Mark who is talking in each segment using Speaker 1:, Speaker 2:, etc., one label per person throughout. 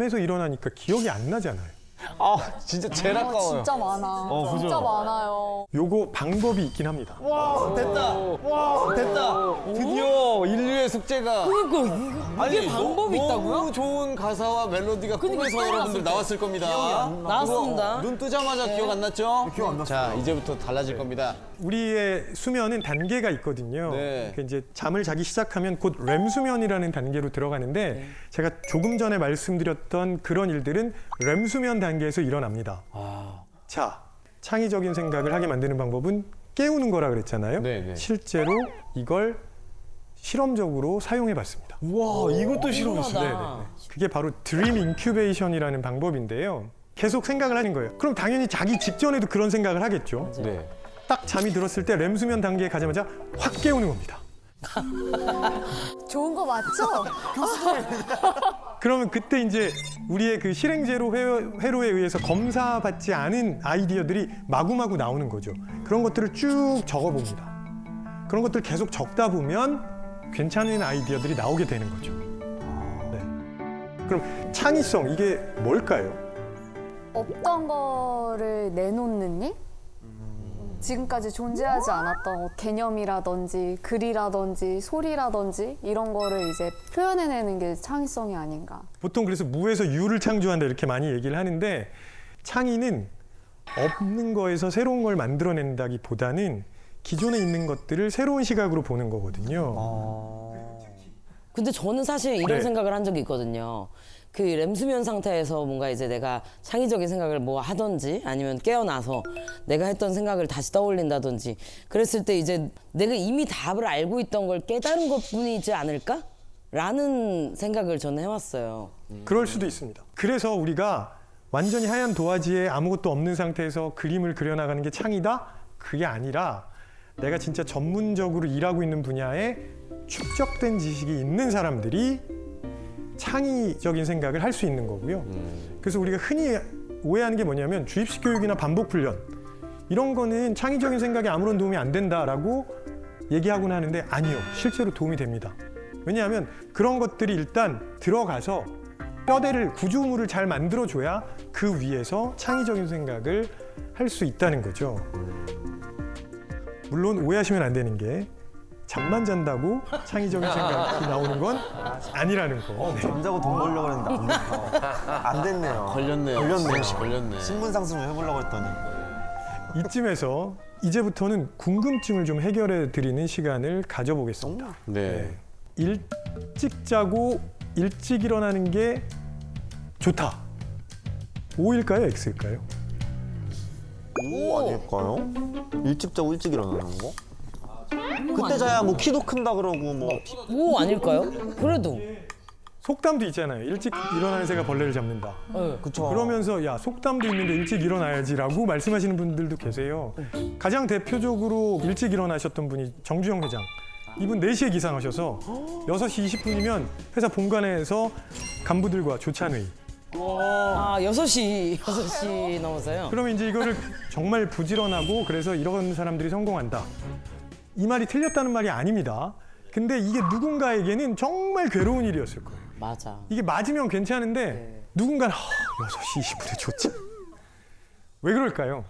Speaker 1: 에서 일어나니까 기억이 안 나잖아요.
Speaker 2: 아 진짜 제일 아까워요.
Speaker 3: 진짜 많아.
Speaker 2: 그죠?
Speaker 3: 진짜 많아요.
Speaker 1: 요거 방법이 있긴 합니다.
Speaker 2: 와 됐다. 와 됐다. 드디어 인류의 숙제가.
Speaker 4: 그러니까 이게 방법이 있다고요?
Speaker 2: 너무 좋은 가사와 멜로디가 꿈에서 여러분들 나왔을 겁니다.
Speaker 4: 나왔습니다.
Speaker 2: 그거 눈 뜨자마자 기억 안 났죠? 기억 안 났어요. 자 이제부터 달라질 겁니다.
Speaker 1: 우리의 수면은 단계가 있거든요.
Speaker 2: 네.
Speaker 1: 그 이제 잠을 자기 시작하면 곧 렘 수면이라는 단계로 들어가는데 제가 조금 전에 말씀드렸던 그런 일들은 렘 수면 단계에서 일어납니다. 자, 창의적인 생각을 하게 만드는 방법은 깨우는 거라 그랬잖아요.
Speaker 2: 네네.
Speaker 1: 실제로 이걸 실험적으로 사용해 봤습니다.
Speaker 2: 와 이것도 싫어했어.
Speaker 1: 네네. 그게 바로 드림 인큐베이션이라는 방법인데요. 계속 생각을 하는 거예요. 그럼 당연히 자기 직전에도 그런 생각을 하겠죠.
Speaker 2: 네.
Speaker 1: 딱 잠이 들었을 때 렘 수면 단계에 가자마자 확 깨우는 겁니다.
Speaker 3: 좋은 거 맞죠?
Speaker 1: 그러면 그때 이제 우리의 그 실행제로 회로에 의해서 검사받지 않은 아이디어들이 마구마구 나오는 거죠. 그런 것들을 쭉 적어봅니다. 그런 것들 계속 적다 보면 괜찮은 아이디어들이 나오게 되는 거죠. 네. 그럼 창의성 이게 뭘까요?
Speaker 3: 없던 거를 내놓는 일? 지금까지 존재하지 않았던 개념이라든지 글이라든지 소리라든지 이런 거를 이제 표현해내는 게 창의성이 아닌가.
Speaker 1: 보통 그래서 무에서 유를 창조한다 이렇게 많이 얘기를 하는데 창의는 없는 거에서 새로운 걸 만들어낸다기보다는 기존에 있는 것들을 새로운 시각으로 보는 거거든요.
Speaker 4: 근데 저는 사실 이런
Speaker 1: 네.
Speaker 4: 생각을 한 적이 있거든요. 그 렘수면 상태에서 뭔가 이제 내가 창의적인 생각을 뭐 하든지 아니면 깨어나서 내가 했던 생각을 다시 떠올린다든지 그랬을 때 이제 내가 이미 답을 알고 있던 걸 깨달은 것뿐이지 않을까? 라는 생각을 저는 해왔어요.
Speaker 1: 그럴 수도 있습니다. 그래서 우리가 완전히 하얀 도화지에 아무것도 없는 상태에서 그림을 그려나가는 게 창의다? 그게 아니라 내가 진짜 전문적으로 일하고 있는 분야에 축적된 지식이 있는 사람들이 창의적인 생각을 할 수 있는 거고요. 그래서 우리가 흔히 오해하는 게 뭐냐면 주입식 교육이나 반복 훈련 이런 거는 창의적인 생각에 아무런 도움이 안 된다라고 얘기하곤 하는데 아니요. 실제로 도움이 됩니다. 왜냐하면 그런 것들이 일단 들어가서 뼈대를 구조물을 잘 만들어줘야 그 위에서 창의적인 생각을 할 수 있다는 거죠. 물론 오해하시면 안 되는 게 잠만 잔다고 창의적인 생각이 나오는 건 아니라는 거. 네.
Speaker 5: 잠자고 돈 벌려고 했는데 안 됐네요.
Speaker 2: 걸렸네요. 걸렸네.
Speaker 5: 신분 상승 좀 해보려고 했더니.
Speaker 1: 이쯤에서 이제부터는 궁금증을 좀 해결해 드리는 시간을 가져보겠습니다.
Speaker 2: 네.
Speaker 1: 일찍 자고 일찍 일어나는 게 좋다. O일까요? X일까요?
Speaker 5: 오 아닐까요? 일찍 자고 일찍 일어나는 거? 그때 자야 뭐 키도 큰다 그러고 뭐
Speaker 4: 오 아닐까요? 그래도.
Speaker 1: 속담도 있잖아요. 일찍 일어나는 새가 벌레를 잡는다.
Speaker 5: 그쵸.
Speaker 1: 그러면서 야 속담도 있는데 일찍 일어나야지라고 말씀하시는 분들도 계세요. 가장 대표적으로 일찍 일어나셨던 분이 정주영 회장. 이분 4시에 기상하셔서 6시 20분이면 회사 본관에서 간부들과 조찬회의.
Speaker 4: 아 6시 넘어서요?
Speaker 1: 그러면 이제 이거를 정말 부지런하고 그래서 이런 사람들이 성공한다. 이 말이 틀렸다는 말이 아닙니다. 근데 이게 누군가에게는 정말 괴로운 일이었을 거예요.
Speaker 4: 맞아.
Speaker 1: 이게 맞으면 괜찮은데 누군가는 6시 20분에 좋지. 왜 그럴까요?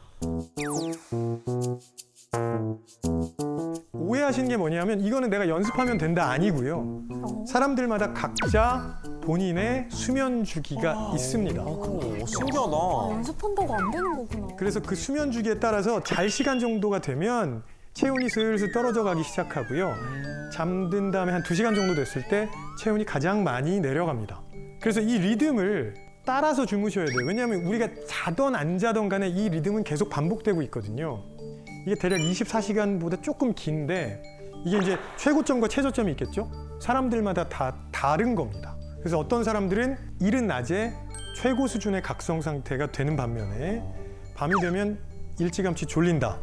Speaker 1: 오해하시는 게 뭐냐면 이거는 내가 연습하면 된다 아니고요. 사람들마다 각자 본인의 수면 주기가 있습니다.
Speaker 5: 오, 신기하다.
Speaker 3: 연습한다고 안 되는 거구나.
Speaker 1: 그래서 그 수면 주기에 따라서 잘 시간 정도가 되면 체온이 슬슬 떨어져 가기 시작하고요. 잠든 다음에 한 2시간 정도 됐을 때 체온이 가장 많이 내려갑니다. 그래서 이 리듬을 따라서 주무셔야 돼요. 왜냐하면 우리가 자던 안 자던 간에 이 리듬은 계속 반복되고 있거든요. 이게 대략 24시간보다 조금 긴데 이게 이제 최고점과 최저점이 있겠죠? 사람들마다 다 다른 겁니다. 그래서 어떤 사람들은 이른 낮에 최고 수준의 각성 상태가 되는 반면에 밤이 되면 일찌감치 졸린다.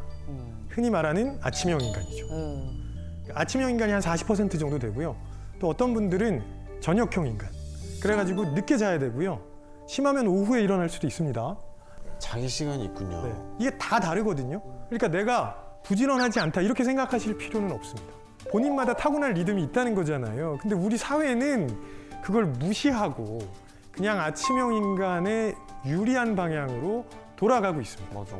Speaker 1: 흔히 말하는 아침형 인간이죠. 아침형 인간이 한 40% 정도 되고요. 또 어떤 분들은 저녁형 인간. 그래가지고 늦게 자야 되고요. 심하면 오후에 일어날 수도 있습니다.
Speaker 2: 자기 시간이 있군요.
Speaker 1: 네. 이게 다 다르거든요. 그러니까 내가 부지런하지 않다 이렇게 생각하실 필요는 없습니다. 본인마다 타고난 리듬이 있다는 거잖아요. 근데 우리 사회는 그걸 무시하고 그냥 아침형 인간의 유리한 방향으로 돌아가고 있습니다.
Speaker 5: 맞아.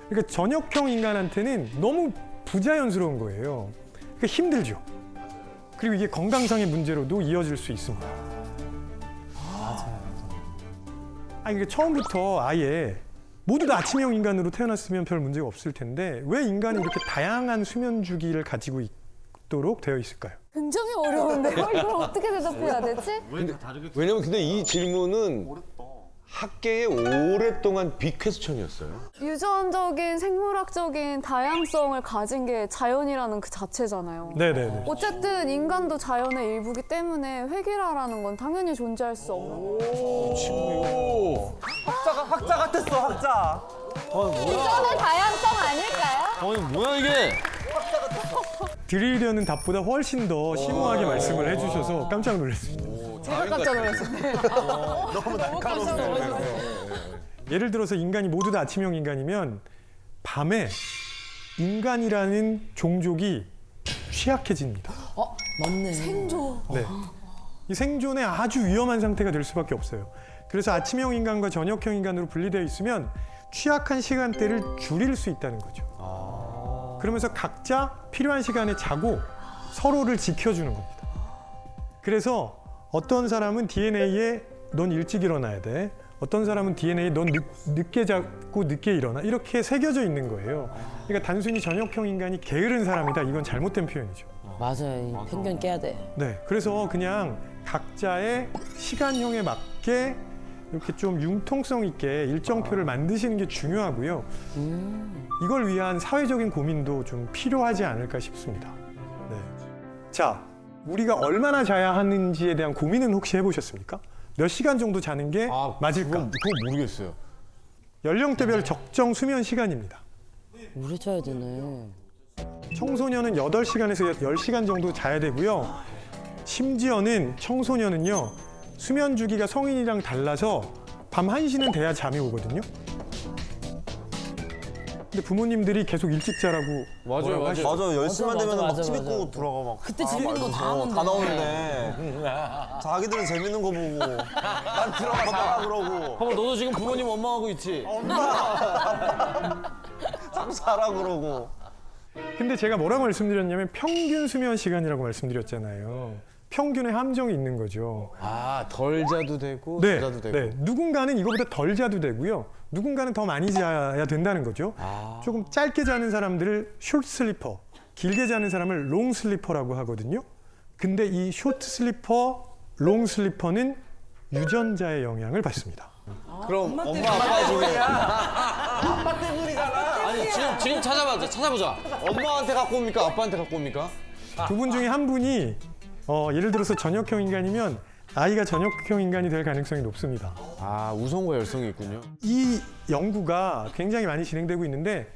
Speaker 1: 그러니까 저녁형 인간한테는 너무 부자연스러운 거예요. 그러니까 힘들죠. 그리고 이게 건강상의 문제로도 이어질 수 있습니다. 아니, 그러니까 처음부터 아예 모두 다 아침형 인간으로 태어났으면 별 문제가 없을 텐데 왜 인간이 이렇게 다양한 수면 주기를 가지고 있도록 되어 있을까요?
Speaker 3: 굉장히 어려운데요? 이걸 어떻게 대답해야 되지?
Speaker 2: 왜냐면 근데 이 질문은 학계에 오랫동안 빅 퀘스천이었어요.
Speaker 3: 유전적인 생물학적인 다양성을 가진 게 자연이라는 그 자체잖아요.
Speaker 1: 네네네.
Speaker 3: 어쨌든 인간도 자연의 일부기 때문에 획일화라는 건 당연히 존재할 수 없는 거예요.
Speaker 5: 학자 같았어, 학자.
Speaker 3: 유전의 다양성 아닐까요?
Speaker 2: 아니 뭐야 이게?
Speaker 1: 드리려는 답보다 훨씬 더 심오하게 말씀을 해주셔서 깜짝 놀랐습니다.
Speaker 3: 제가 깜짝 놀랐어요.
Speaker 5: 너무 날카로워.
Speaker 1: 예를 들어서 인간이 모두 다 아침형 인간이면 밤에 인간이라는 종족이 취약해집니다.
Speaker 4: 맞네.
Speaker 1: 네. 이 생존에 아주 위험한 상태가 될 수밖에 없어요. 그래서 아침형 인간과 저녁형 인간으로 분리되어 있으면 취약한 시간대를 줄일 수 있다는 거죠. 그러면서 각자 필요한 시간에 자고 서로를 지켜주는 겁니다. 그래서 어떤 사람은 DNA에 넌 일찍 일어나야 돼. 어떤 사람은 DNA에 넌 늦게 자고 늦게 일어나. 이렇게 새겨져 있는 거예요. 그러니까 단순히 저녁형 인간이 게으른 사람이다. 이건 잘못된 표현이죠.
Speaker 4: 맞아요. 이 편견 깨야 돼.
Speaker 1: 네, 그래서 그냥 각자의 시간형에 맞게 이렇게 좀 융통성 있게 일정표를 만드시는 게 중요하고요. 이걸 위한 사회적인 고민도 좀 필요하지 않을까 싶습니다. 네. 자, 우리가 얼마나 자야 하는지에 대한 고민은 혹시 해보셨습니까? 몇 시간 정도 자는 게 맞을까?
Speaker 2: 그건 모르겠어요.
Speaker 1: 연령대별 적정 수면 시간입니다.
Speaker 4: 오래 자야 되네.
Speaker 1: 청소년은 8시간에서 10시간 정도 자야 되고요. 심지어는 청소년은요, 수면 주기가 성인이랑 달라서 밤 1시는 돼야 잠이 오거든요. 근데 부모님들이 계속 일찍 자라고
Speaker 2: 맞아요.
Speaker 5: 맞아, 10시만 되면 막
Speaker 4: 맞아,
Speaker 5: TV
Speaker 4: 맞아.
Speaker 5: 끄고 들어가 막.
Speaker 4: 그때 재밌는 거 다 하는데.
Speaker 5: 다 나오는데. 자기들은 재밌는 거 보고. 난 들어가 자 그러고.
Speaker 2: 봐봐 너도 지금 부모님 원망하고 있지?
Speaker 5: 자꾸 자라 그러고.
Speaker 1: 근데 제가 뭐라고 말씀드렸냐면 평균 수면 시간이라고 말씀드렸잖아요. 평균의 함정이 있는 거죠.
Speaker 2: 덜 자도 되고
Speaker 1: 네,
Speaker 2: 더 자도 되고.
Speaker 1: 네. 누군가는 이거보다 덜 자도 되고요. 누군가는 더 많이 자야 된다는 거죠. 조금 짧게 자는 사람들을 숏 슬리퍼, 길게 자는 사람을 롱 슬리퍼라고 하거든요. 근데 이 숏 슬리퍼, 롱 슬리퍼는 유전자의 영향을 받습니다.
Speaker 5: 그럼 엄마 아빠 중에
Speaker 2: 아니 지금 찾아보자.
Speaker 5: 엄마한테 갖고 옵니까? 아빠한테 갖고 옵니까?
Speaker 1: 두 분 중에 한 분이 예를 들어서 저녁형 인간이면 아이가 저녁형 인간이 될 가능성이 높습니다.
Speaker 2: 우성과 열성이 있군요.
Speaker 1: 이 연구가 굉장히 많이 진행되고 있는데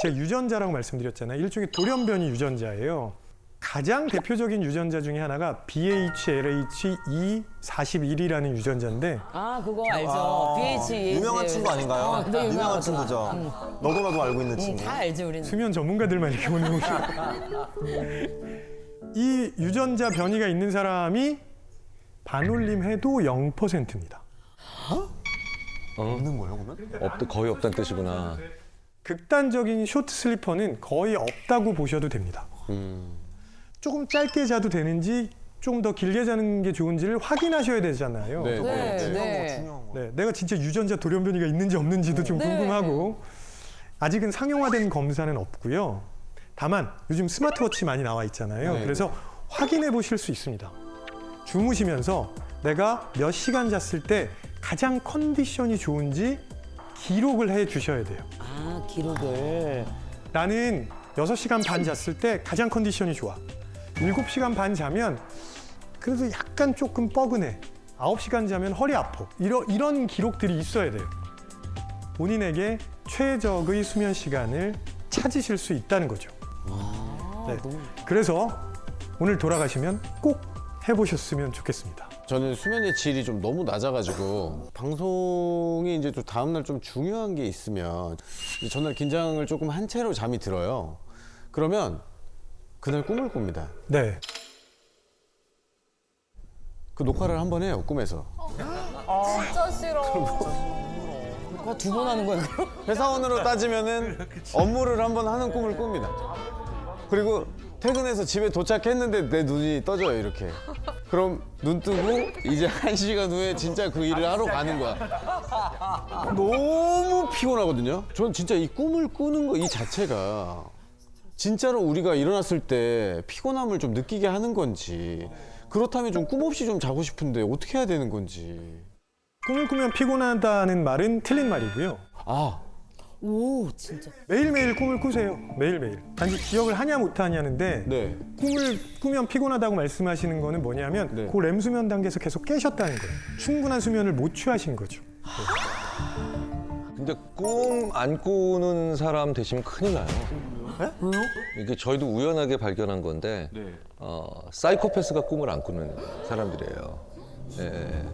Speaker 1: 제가 유전자라고 말씀드렸잖아요. 일종의 돌연변이 유전자예요. 가장 대표적인 유전자 중에 하나가 BHLH-E41이라는 유전자인데
Speaker 4: 그거 알죠. BH.
Speaker 5: 유명한 친구 아닌가요?
Speaker 4: 네,
Speaker 5: 유명한 친구죠. 너도 나도 알고 있는 친구.
Speaker 4: 다 알지 우리는.
Speaker 1: 수면 전문가들만 이렇게 보는 거죠. 이 유전자 변이가 있는 사람이 반올림해도 0%입니다.
Speaker 5: 없는 거예요, 그러면?
Speaker 2: 거의 없다는 뜻이구나.
Speaker 1: 극단적인 쇼트 슬리퍼는 거의 없다고 보셔도 됩니다. 조금 짧게 자도 되는지 좀 더 길게 자는 게 좋은지를 확인하셔야 되잖아요.
Speaker 2: 네.
Speaker 4: 네.
Speaker 5: 중요한 거.
Speaker 1: 네, 내가 진짜 유전자 돌연변이가 있는지 없는지도 좀 궁금하고 아직은 상용화된 검사는 없고요. 다만 요즘 스마트워치 많이 나와 있잖아요.
Speaker 2: 네.
Speaker 1: 그래서 확인해 보실 수 있습니다. 주무시면서 내가 몇 시간 잤을 때 가장 컨디션이 좋은지 기록을 해 주셔야 돼요.
Speaker 4: 기록을.
Speaker 1: 나는 6시간 반 잤을 때 가장 컨디션이 좋아. 7시간 반 자면 그래도 약간 조금 뻐근해. 9시간 자면 허리 아파. 이런 기록들이 있어야 돼요. 본인에게 최적의 수면 시간을 찾으실 수 있다는 거죠. 네. 그래서 오늘 돌아가시면 꼭 해보셨으면 좋겠습니다.
Speaker 2: 저는 수면의 질이 좀 너무 낮아가지고 방송이 이제 또 다음날 좀 중요한 게 있으면 이제 전날 긴장을 조금 한 채로 잠이 들어요. 그러면 그날 꿈을 꿉니다.
Speaker 1: 네.
Speaker 2: 그 녹화를 한번 해요, 꿈에서.
Speaker 3: 진짜 싫어.
Speaker 4: 두 번 하는 거야 그럼?
Speaker 2: 회사원으로 따지면은 업무를 한번 하는 꿈을 꿉니다. 그리고 퇴근해서 집에 도착했는데 내 눈이 떠져요 이렇게. 그럼 눈 뜨고 이제 1시간 후에 진짜 그 일을 하러 가는 거야. 너무 피곤하거든요. 전 진짜 이 꿈을 꾸는 거 이 자체가 진짜로 우리가 일어났을 때 피곤함을 좀 느끼게 하는 건지, 그렇다면 좀 꿈 없이 좀 자고 싶은데 어떻게 해야 되는 건지.
Speaker 1: 꿈을 꾸면 피곤하다는 말은 틀린 말이고요.
Speaker 2: 아,
Speaker 4: 오 진짜.
Speaker 1: 매일매일 꿈을 꾸세요. 매일매일. 단지 기억을 하냐 못하냐는데
Speaker 2: 네.
Speaker 1: 꿈을 꾸면 피곤하다고 말씀하시는 거는 뭐냐면
Speaker 2: 네.
Speaker 1: 그 렘수면 단계에서 계속 깨셨다는 거예요. 충분한 수면을 못 취하신 거죠.
Speaker 6: 근데 꿈 안 꾸는 사람 되시면 큰일 나요.
Speaker 4: 왜요?
Speaker 6: 이게 저희도 우연하게 발견한 건데 사이코패스가 꿈을 안 꾸는 사람들이에요. 예.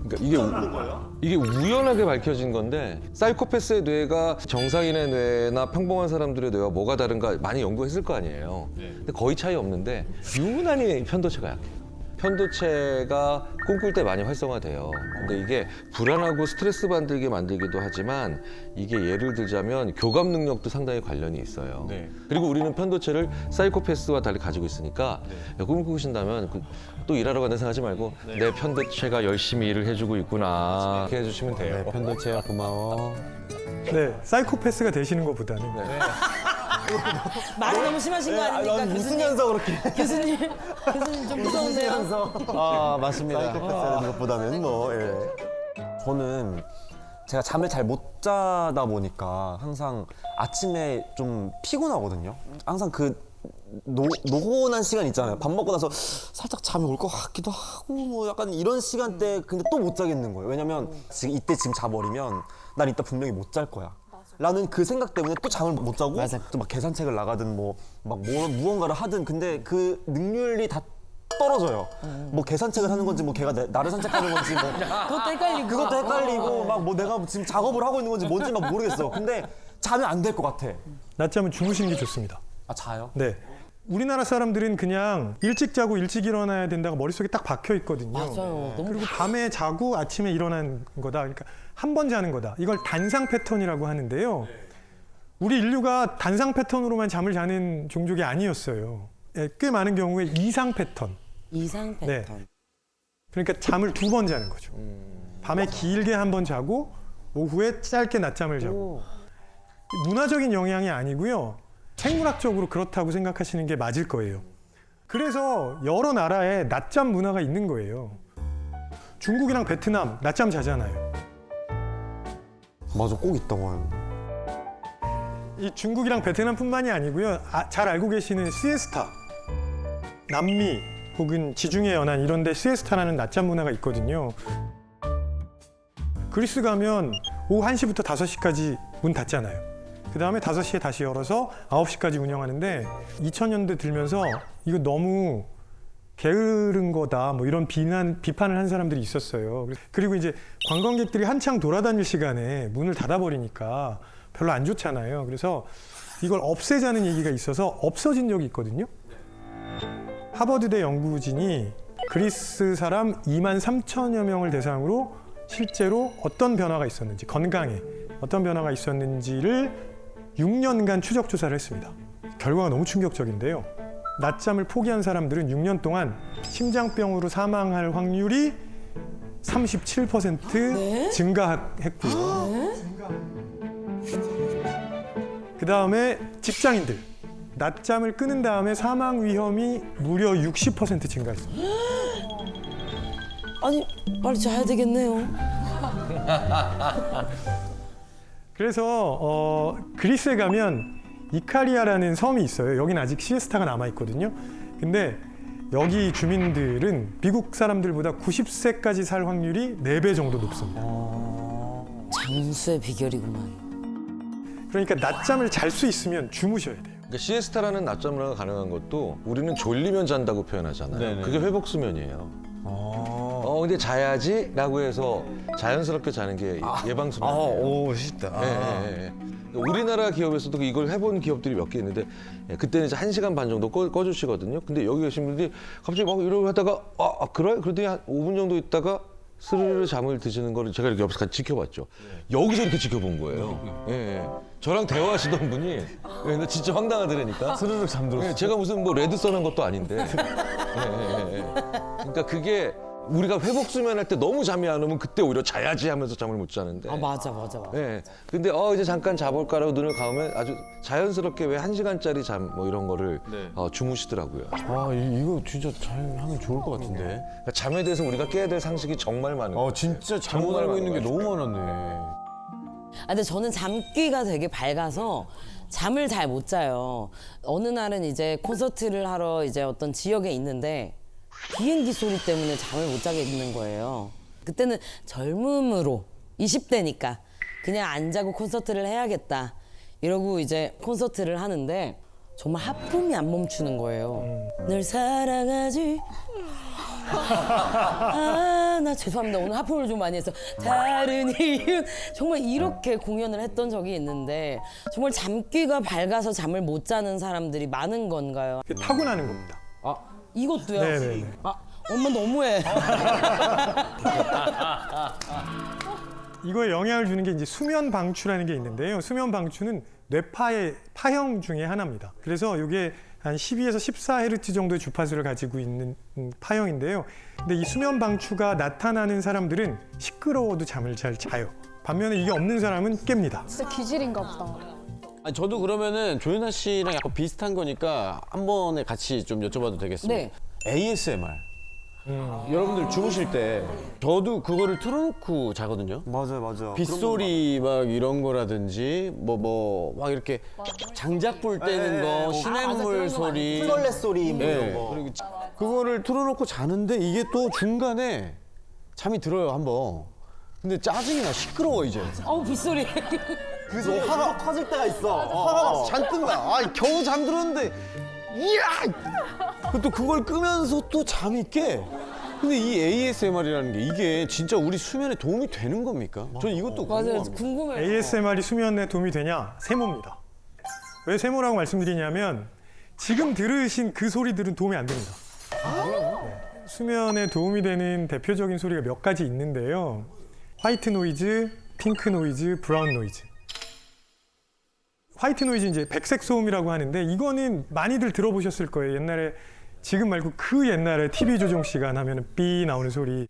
Speaker 6: 그러니까 이게 우연하게 밝혀진 건데 사이코패스의 뇌가 정상인의 뇌나 평범한 사람들의 뇌와 뭐가 다른가 많이 연구했을 거 아니에요. 근데 거의 차이 없는데 유난히 편도체가 약해요. 편도체가 꿈꿀 때 많이 활성화돼요. 근데 이게 불안하고 스트레스 받게 만들기도 하지만 이게 예를 들자면 교감 능력도 상당히 관련이 있어요.
Speaker 2: 네.
Speaker 6: 그리고 우리는 편도체를 사이코패스와 달리 가지고 있으니까 꿈을 꾸신다면 또 일하러 간다 생각하지 말고 내 편도체가 열심히 일을 해주고 있구나 이렇게 해주시면 돼요.
Speaker 2: 편도체야 고마워.
Speaker 1: 네, 사이코패스가 되시는 것보다는
Speaker 4: 말이 너무 심하신 거 아닙니까?
Speaker 5: 난 웃으면서 그렇게
Speaker 4: 교수님 좀 무서운데요.
Speaker 2: 아, 맞습니다.
Speaker 5: 사이코패스라는 것보다는 뭐 예. 저는 제가 잠을 잘 못 자다 보니까 항상 아침에 좀 피곤하거든요. 항상 그 노곤한 시간 있잖아요. 밥 먹고 나서 살짝 잠이 올 것 같기도 하고 뭐 약간 이런 시간대 근데 또 못 자겠는 거예요. 왜냐면 지금 자버리면 난 이따 분명히 못 잘 거야. 라는 그 생각 때문에 또 잠을 못 자고 또 막 계산책을 나가든 무언가를 하든 근데 그 능률이 다 떨어져요. 뭐 계산책을 하는 건지 뭐 걔가 나를 산책하는 건지 뭐 그것도 헷갈리고 막 뭐 내가 지금 작업을 하고 있는 건지 뭔지 막 모르겠어. 근데 자면 안 될 것 같아.
Speaker 1: 낮잠은 주무시는 게 좋습니다.
Speaker 5: 아 자요?
Speaker 1: 네. 우리나라 사람들은 그냥 일찍 자고 일찍 일어나야 된다고 머릿속에 딱 박혀 있거든요.
Speaker 4: 맞아요. 너무
Speaker 1: 그리고 밤에 자고 아침에 일어나는 거다. 그러니까 한 번 자는 거다. 이걸 단상 패턴이라고 하는데요. 우리 인류가 단상 패턴으로만 잠을 자는 종족이 아니었어요. 예, 꽤 많은 경우에 이상 패턴.
Speaker 4: 이상
Speaker 1: 네.
Speaker 4: 패턴.
Speaker 1: 그러니까 잠을 2번 자는 거죠. 밤에 길게 한 번 자고 오후에 짧게 낮잠을 자고. 문화적인 영향이 아니고요. 생물학적으로 그렇다고 생각하시는 게 맞을 거예요. 그래서 여러 나라에 낮잠 문화가 있는 거예요. 중국이랑 베트남 낮잠 자잖아요.
Speaker 5: 맞아 꼭 있다고 하는.
Speaker 1: 이 중국이랑 베트남뿐만이 아니고요. 잘 알고 계시는 시에스타, 남미 혹은 지중해 연안 이런 데 시에스타라는 낮잠 문화가 있거든요. 그리스 가면 오후 1시부터 5시까지 문 닫잖아요. 그 다음에 5시에 다시 열어서 9시까지 운영하는데 2000년대 들면서 이거 너무 게으른 거다 뭐 이런 비판을 한 사람들이 있었어요. 그리고 이제 관광객들이 한창 돌아다닐 시간에 문을 닫아버리니까 별로 안 좋잖아요. 그래서 이걸 없애자는 얘기가 있어서 없어진 적이 있거든요. 하버드대 연구진이 그리스 사람 2만 3천여 명을 대상으로 실제로 어떤 변화가 있었는지, 건강에 어떤 변화가 있었는지를 6년간 추적 조사를 했습니다. 결과가 너무 충격적인데요. 낮잠을 포기한 사람들은 6년 동안 심장병으로 사망할 확률이 37% 증가했고요. 그 다음에 직장인들 낮잠을 끊은 다음에 사망 위험이 무려 60% 증가했습니다.
Speaker 4: 아니 빨리 자야 되겠네요.
Speaker 1: 그래서 그리스에 가면 이카리아라는 섬이 있어요. 여긴 아직 시에스타가 남아 있거든요. 근데 여기 주민들은 미국 사람들보다 90세까지 살 확률이 4배 정도 높습니다.
Speaker 4: 장수의 비결이구만.
Speaker 1: 그러니까 낮잠을 잘 수 있으면 주무셔야 돼요.
Speaker 6: 그러니까 시에스타라는 낮잠 문화가 가능한 것도 우리는 졸리면 잔다고 표현하잖아요.
Speaker 2: 네네.
Speaker 6: 그게 회복 수면이에요. 근데 자야지라고 해서 자연스럽게 자는 게 예방 수면이에요.
Speaker 2: 오, 쉽다.
Speaker 6: 예. 우리나라 기업에서도 이걸 해본 기업들이 몇 개 있는데 그때는 이제 1시간 반 정도 꺼주시거든요. 근데 여기 계신 분들이 갑자기 막 이러고 하다가 그래? 그러더니 한 5분 정도 있다가 스르르 잠을 드시는 거를 제가 이렇게 옆에서 같이 지켜봤죠. 여기서 이렇게 지켜본 거예요. 예, 예. 저랑 대화하시던 분이 예, 나 진짜 황당하더라니까.
Speaker 2: 스르륵 잠들었어.
Speaker 6: 예, 제가 무슨 뭐 레드 써는 것도 아닌데. 예, 예, 예. 그러니까 그게 우리가 회복 수면할 때 너무 잠이 안 오면 그때 오히려 자야지 하면서 잠을 못 자는데.
Speaker 4: 아 맞아 맞아 맞아.
Speaker 6: 예. 근데 이제 잠깐 자볼까라고 눈을 감으면 아주 자연스럽게 왜 1시간짜리 잠 뭐 이런 거를 주무시더라고요.
Speaker 2: 아, 이거 진짜 잘 하면 좋을 것 같은데.
Speaker 6: 그러니까 잠에 대해서 우리가 깨야 될 상식이 정말 많은 거예요.
Speaker 2: 진짜 잘못 알고 있는 게 너무 많았네.
Speaker 4: 아, 근데 저는 잠귀가 되게 밝아서 잠을 잘 못 자요. 어느 날은 이제 콘서트를 하러 이제 어떤 지역에 있는데 비행기 소리 때문에 잠을 못 자겠는 거예요. 그때는 젊음으로 20대니까 그냥 안 자고 콘서트를 해야겠다 이러고 이제 콘서트를 하는데 정말 하품이 안 멈추는 거예요. 널 사랑하지. 아, 나 죄송합니다. 오늘 하품을 좀 많이 해서 다른 이유 정말 이렇게 공연을 했던 적이 있는데 정말 잠귀가 밝아서 잠을 못 자는 사람들이 많은 건가요?
Speaker 1: 그게 타고나는 겁니다.
Speaker 4: 이것도요?
Speaker 1: 네네네.
Speaker 4: 아, 엄마 너무해.
Speaker 1: 이거에 영향을 주는 게 이제 수면 방추라는 게 있는데요. 수면 방추는 뇌파의 파형 중에 하나입니다. 그래서 이게 한 12에서 14Hz 정도의 주파수를 가지고 있는 파형인데요. 근데 이 수면 방추가 나타나는 사람들은 시끄러워도 잠을 잘 자요. 반면에 이게 없는 사람은 깹니다.
Speaker 3: 진짜 기질인가 보다.
Speaker 2: 아니, 저도 그러면은 조윤아 씨랑 약간 비슷한 거니까 한 번에 같이 좀 여쭤봐도 되겠습니까?
Speaker 4: 네.
Speaker 2: ASMR. 여러분들 주무실 때 저도 그거를 틀어놓고 자거든요.
Speaker 5: 맞아요.
Speaker 2: 빗소리 막 이런 거라든지 뭐 막 이렇게 장작 불 떼는 거, 시냇물 소리,
Speaker 5: 풀벌레 소리 뭐
Speaker 2: 네.
Speaker 5: 이런 거.
Speaker 2: 그리고 그거를 틀어놓고 자는데 이게 또 중간에 잠이 들어요 한번. 근데 짜증이 나 시끄러워 이제.
Speaker 4: 어우 빗소리.
Speaker 5: 그래서 화가 커질 때가 있어.
Speaker 2: 화가 막 잔뜩 나. 아 겨우 잠들었는데 이야! 또 그걸 끄면서 또 잠이 깨. 근데 이 ASMR이라는 게 이게 진짜 우리 수면에 도움이 되는 겁니까? 저는 이것도
Speaker 4: 맞아요.
Speaker 2: 궁금합니다.
Speaker 4: 궁금해요.
Speaker 1: ASMR이 수면에 도움이 되냐? 세모입니다. 왜 세모라고 말씀드리냐면 지금 들으신 그 소리들은 도움이 안 됩니다. 네. 수면에 도움이 되는 대표적인 소리가 몇 가지 있는데요. 화이트 노이즈, 핑크 노이즈, 브라운 노이즈. 화이트 노이즈 이제 백색 소음이라고 하는데 이거는 많이들 들어보셨을 거예요. 옛날에 지금 말고 그 옛날에 TV 조정 시간 하면은 삐 나오는 소리.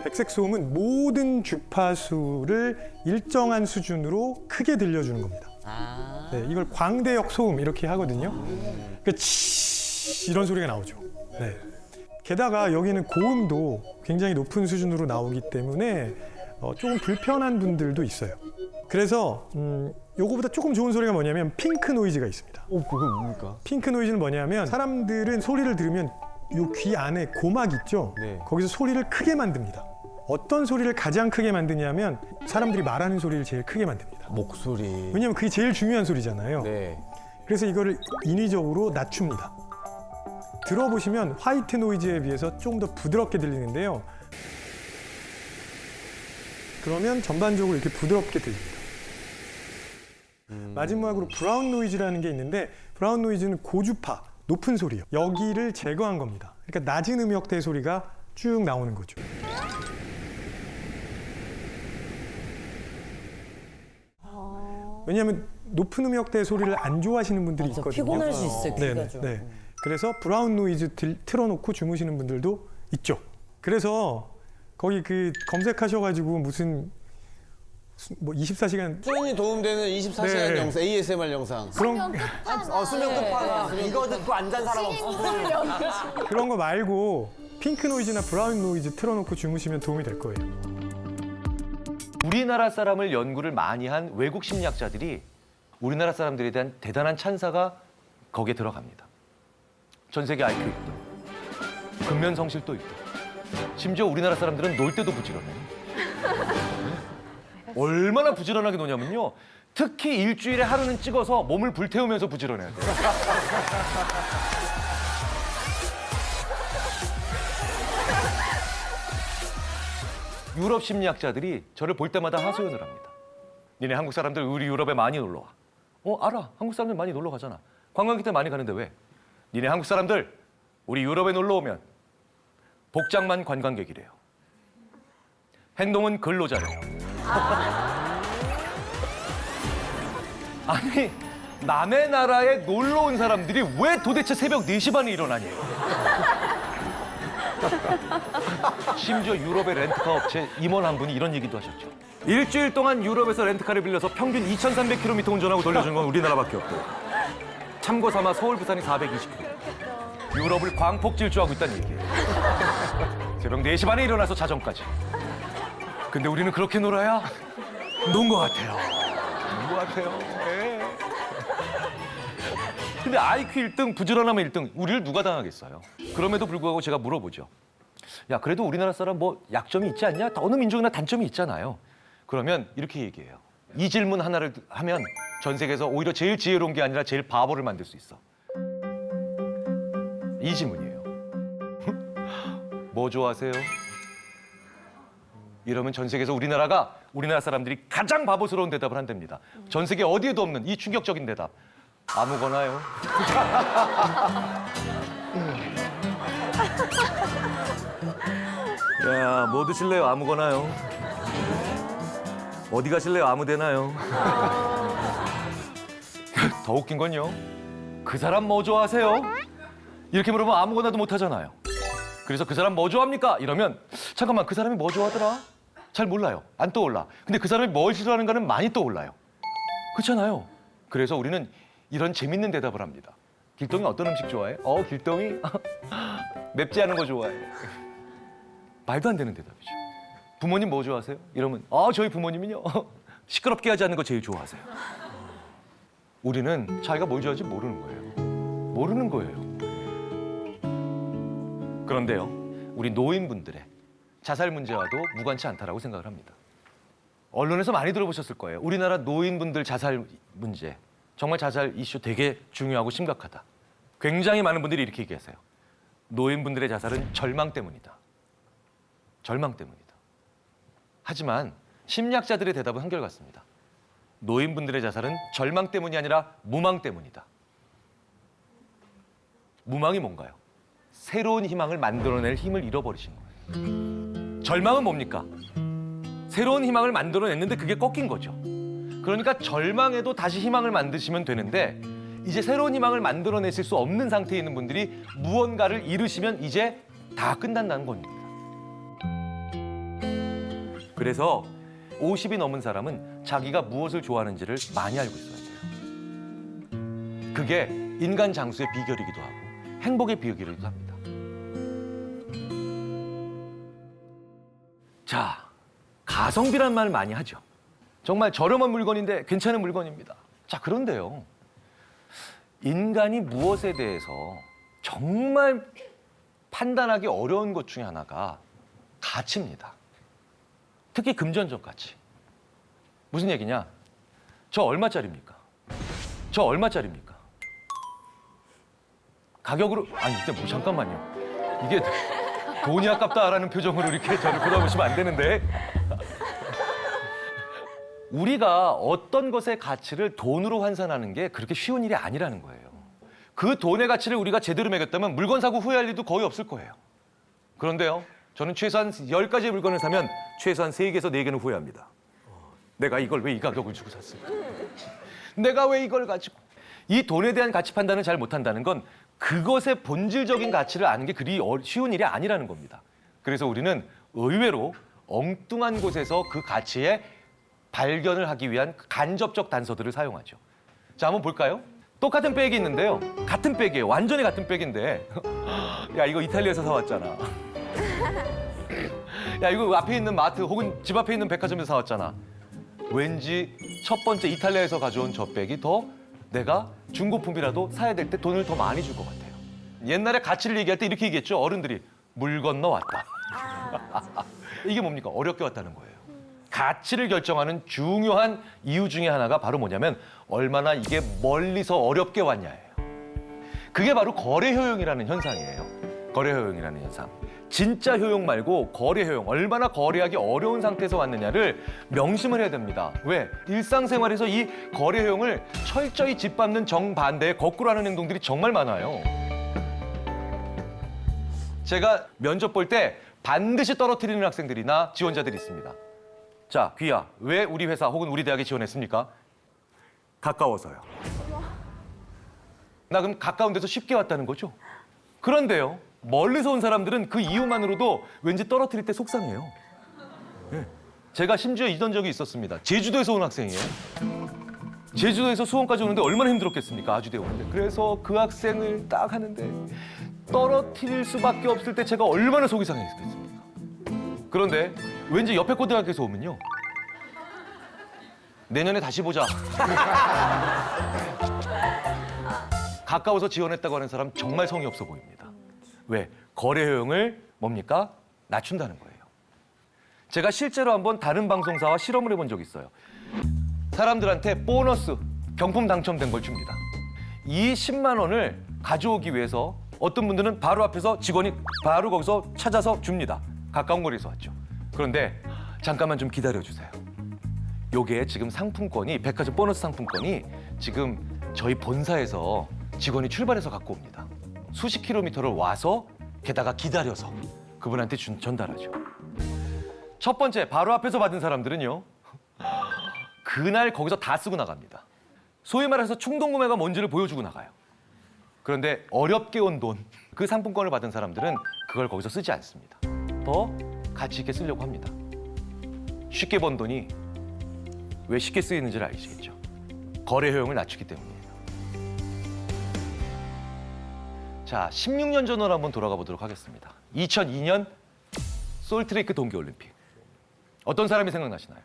Speaker 1: 백색 소음은 모든 주파수를 일정한 수준으로 크게 들려주는 겁니다.
Speaker 4: 아.
Speaker 1: 네, 이걸 광대역 소음 이렇게 하거든요. 그러니까 치 이런 소리가 나오죠. 네. 게다가 여기는 고음도 굉장히 높은 수준으로 나오기 때문에 조금 불편한 분들도 있어요. 그래서 요거보다 조금 좋은 소리가 뭐냐면 핑크 노이즈가 있습니다.
Speaker 2: 그게 뭡니까?
Speaker 1: 핑크 노이즈는 뭐냐면 사람들은 소리를 들으면 요 귀 안에 고막 있죠?
Speaker 2: 네.
Speaker 1: 거기서 소리를 크게 만듭니다. 어떤 소리를 가장 크게 만드냐면 사람들이 말하는 소리를 제일 크게 만듭니다.
Speaker 2: 목소리.
Speaker 1: 왜냐면 그게 제일 중요한 소리잖아요.
Speaker 2: 네.
Speaker 1: 그래서 이거를 인위적으로 낮춥니다. 들어보시면 화이트 노이즈에 비해서 조금 더 부드럽게 들리는데요. 그러면 전반적으로 이렇게 부드럽게 들립니다. 마지막으로 브라운 노이즈라는 게 있는데 브라운 노이즈는 고주파, 높은 소리요. 여기를 제거한 겁니다. 그러니까 낮은 음역대 소리가 쭉 나오는 거죠. 왜냐하면 높은 음역대 소리를 안 좋아하시는 분들이
Speaker 4: 맞아,
Speaker 1: 있거든요.
Speaker 4: 피곤할 수 있어요. 귀가
Speaker 1: 네네,
Speaker 4: 좀.
Speaker 1: 네. 그래서 브라운 노이즈 틀어놓고 주무시는 분들도 있죠. 그래서 거기 그 검색하셔가지고 무슨 뭐 24시간
Speaker 2: 수면이 도움되는 24시간
Speaker 1: 네.
Speaker 2: 영상, ASMR 영상.
Speaker 1: 그런
Speaker 5: 수면 끝판왕. 이거 듣고 안 잔 사람 없어.
Speaker 1: 그런 거 말고 핑크 노이즈나 브라운 노이즈 틀어놓고 주무시면 도움이 될 거예요.
Speaker 7: 우리나라 사람을 연구를 많이 한 외국 심리학자들이 우리나라 사람들에 대한 대단한 찬사가 거기에 들어갑니다. 전 세계 IQ 1등, 근면 성실도 1등. 심지어 우리나라 사람들은 놀 때도 부지런해요. 얼마나 부지런하게 노냐면요. 특히 일주일에 하루는 찍어서 몸을 불태우면서 부지런해야 돼요. 유럽 심리학자들이 저를 볼 때마다 하소연을 합니다. 니네 한국 사람들 우리 유럽에 많이 놀러 와. 알아. 한국 사람들 많이 놀러 가잖아. 관광객들 많이 가는데 왜? 니네 한국 사람들 우리 유럽에 놀러 오면 복장만 관광객이래요. 행동은 근로자래요. 아니, 남의 나라에 놀러 온 사람들이 왜 도대체 새벽 4시 반에 일어나냐요. 심지어 유럽의 렌트카 업체 임원 한 분이 이런 얘기도 하셨죠. 일주일 동안 유럽에서 렌트카를 빌려서 평균 2,300km 운전하고 돌려준 건 우리나라밖에 없고, 참고 삼아 서울 부산이 420km. 유럽을 광폭 질주하고 있다는 얘기예요. 새벽 4시 반에 일어나서 자정까지. 근데 우리는 그렇게 놀아야 논 것 같아요. 논 것 같아요. 예. 근데 IQ 1등, 부지런하면 1등, 우리를 누가 당하겠어요? 그럼에도 불구하고 제가 물어보죠. 야, 그래도 우리나라 사람 뭐 약점이 있지 않냐? 어느 민족이나 단점이 있잖아요. 그러면 이렇게 얘기해요. 이 질문 하나를 하면 전 세계에서 오히려 제일 지혜로운 게 아니라 제일 바보를 만들 수 있어. 이 질문이에요. 뭐 좋아하세요? 이러면 전 세계에서 우리나라 사람들이 가장 바보스러운 대답을 한답니다. 전 세계 어디에도 없는 이 충격적인 대답. 아무거나요. 야, 뭐 드실래요? 아무거나요. 어디 가실래요? 아무데나요. 더 웃긴 건요. 그 사람 뭐 좋아하세요? 이렇게 물으면 아무거나도 못 하잖아요. 그래서 그 사람 뭐 좋아합니까? 이러면 잠깐만, 그 사람이 뭐 좋아하더라? 잘 몰라요. 안 떠올라. 근데 그 사람이 뭘 싫어하는가는 많이 떠올라요. 그렇잖아요. 그래서 우리는 이런 재밌는 대답을 합니다. 길동이 어떤 음식 좋아해? 길동이 맵지 않은 거 좋아해. 말도 안 되는 대답이죠. 부모님 뭐 좋아하세요? 이러면 저희 부모님은요 시끄럽게 하지 않는 거 제일 좋아하세요. 우리는 자기가 뭘 좋아하는지 모르는 거예요. 모르는 거예요. 그런데요, 우리 노인분들의 자살 문제와도 무관치 않다라고 생각을 합니다. 언론에서 많이 들어보셨을 거예요. 우리나라 노인분들 자살 문제, 정말 자살 이슈 되게 중요하고 심각하다. 굉장히 많은 분들이 이렇게 얘기하세요. 노인분들의 자살은 절망 때문이다. 절망 때문이다. 하지만 심리학자들의 대답은 한결같습니다. 노인분들의 자살은 절망 때문이 아니라 무망 때문이다. 무망이 뭔가요? 새로운 희망을 만들어낼 힘을 잃어버리신 거예요. 절망은 뭡니까? 새로운 희망을 만들어냈는데 그게 꺾인 거죠. 그러니까 절망에도 다시 희망을 만드시면 되는데, 이제 새로운 희망을 만들어내실 수 없는 상태에 있는 분들이 무언가를 잃으시면 이제 다 끝난다는 겁니다. 그래서 50이 넘은 사람은 자기가 무엇을 좋아하는지를 많이 알고 있어야 돼요. 그게 인간 장수의 비결이기도 하고 행복의 비결이기도 합니다. 자, 가성비란 말 많이 하죠. 정말 저렴한 물건인데 괜찮은 물건입니다. 자, 그런데요, 인간이 무엇에 대해서 정말 판단하기 어려운 것 중에 하나가 가치입니다. 특히 금전적 가치. 무슨 얘기냐? 저 얼마짜리입니까? 저 얼마짜리입니까? 가격으로, 아니, 근데 뭐 잠깐만요. 이게 돈이 아깝다라는 표정으로 이렇게 저를 쳐다보시면 안 되는데. 우리가 어떤 것의 가치를 돈으로 환산하는 게 그렇게 쉬운 일이 아니라는 거예요. 그 돈의 가치를 우리가 제대로 매겼다면 물건 사고 후회할 일도 거의 없을 거예요. 그런데요, 저는 최소한 10가지의 물건을 사면 최소한 3개에서 4개는 후회합니다. 내가 이걸 왜 이 가격을 주고 샀을까? 내가 왜 이걸 가지고? 이 돈에 대한 가치 판단을 잘 못한다는 건 그것의 본질적인 가치를 아는 게 그리 쉬운 일이 아니라는 겁니다. 그래서 우리는 의외로 엉뚱한 곳에서 그 가치의 발견을 하기 위한 간접적 단서들을 사용하죠. 자, 한번 볼까요? 똑같은 백이 있는데요. 같은 백이에요. 완전히 같은 백인데. 야, 이거 이탈리아에서 사왔잖아. 야, 이거 앞에 있는 마트 혹은 집 앞에 있는 백화점에서 사왔잖아. 왠지 첫 번째 이탈리아에서 가져온 저 백이 더 내가 중고품이라도 사야 될 때 돈을 더 많이 줄 것 같아요. 옛날에 가치를 얘기할 때 이렇게 얘기했죠. 어른들이 물 건너 왔다. 이게 뭡니까? 어렵게 왔다는 거예요. 가치를 결정하는 중요한 이유 중에 하나가 바로 뭐냐면 얼마나 이게 멀리서 어렵게 왔냐예요. 그게 바로 거래 효용이라는 현상이에요. 거래 효용이라는 현상. 진짜 효용 말고 거래 효용, 얼마나 거래하기 어려운 상태에서 왔느냐를 명심을 해야 됩니다. 왜? 일상생활에서 이 거래 효용을 철저히 짓밟는 정반대의 거꾸로 하는 행동들이 정말 많아요. 제가 면접 볼 때 반드시 떨어뜨리는 학생들이나 지원자들이 있습니다. 자, 귀야, 왜 우리 회사 혹은 우리 대학에 지원했습니까? 가까워서요. 나 그럼 가까운 데서 쉽게 왔다는 거죠? 그런데요, 멀리서 온 사람들은 그 이유만으로도 왠지 떨어뜨릴 때 속상해요. 네. 제가 심지어 이런 적이 있었습니다. 제주도에서 온 학생이에요. 제주도에서 수원까지 오는데 얼마나 힘들었겠습니까? 아주대 오는데. 그래서 그 학생을 딱 하는데 떨어뜨릴 수밖에 없을 때 제가 얼마나 속이 상했겠습니까? 그런데 왠지 옆에 고등학교에서 오면요, 내년에 다시 보자. 가까워서 지원했다고 하는 사람 정말 성의 없어 보입니다. 왜? 거래 효용을 뭡니까? 낮춘다는 거예요. 제가 실제로 한번 다른 방송사와 실험을 해본 적이 있어요. 사람들한테 보너스, 경품 당첨된 걸 줍니다. 이 10만 원을 가져오기 위해서 어떤 분들은 바로 앞에서 직원이 바로 거기서 찾아서 줍니다. 가까운 거리에서 왔죠. 그런데 잠깐만 좀 기다려주세요. 요게 지금 상품권이, 백화점 보너스 상품권이 지금 저희 본사에서 직원이 출발해서 갖고 옵니다. 수십 킬로미터를 와서 게다가 기다려서 그분한테 전달하죠. 첫 번째, 바로 앞에서 받은 사람들은요, 그날 거기서 다 쓰고 나갑니다. 소위 말해서 충동구매가 뭔지를 보여주고 나가요. 그런데 어렵게 온 돈, 그 상품권을 받은 사람들은 그걸 거기서 쓰지 않습니다. 더 가치 있게 쓰려고 합니다. 쉽게 번 돈이 왜 쉽게 쓰이는지를 아시겠죠? 거래 효용을 낮추기 때문이에요. 자, 16년 전으로 한번 돌아가 보도록 하겠습니다. 2002년 솔트레이크 동계올림픽. 어떤 사람이 생각나시나요?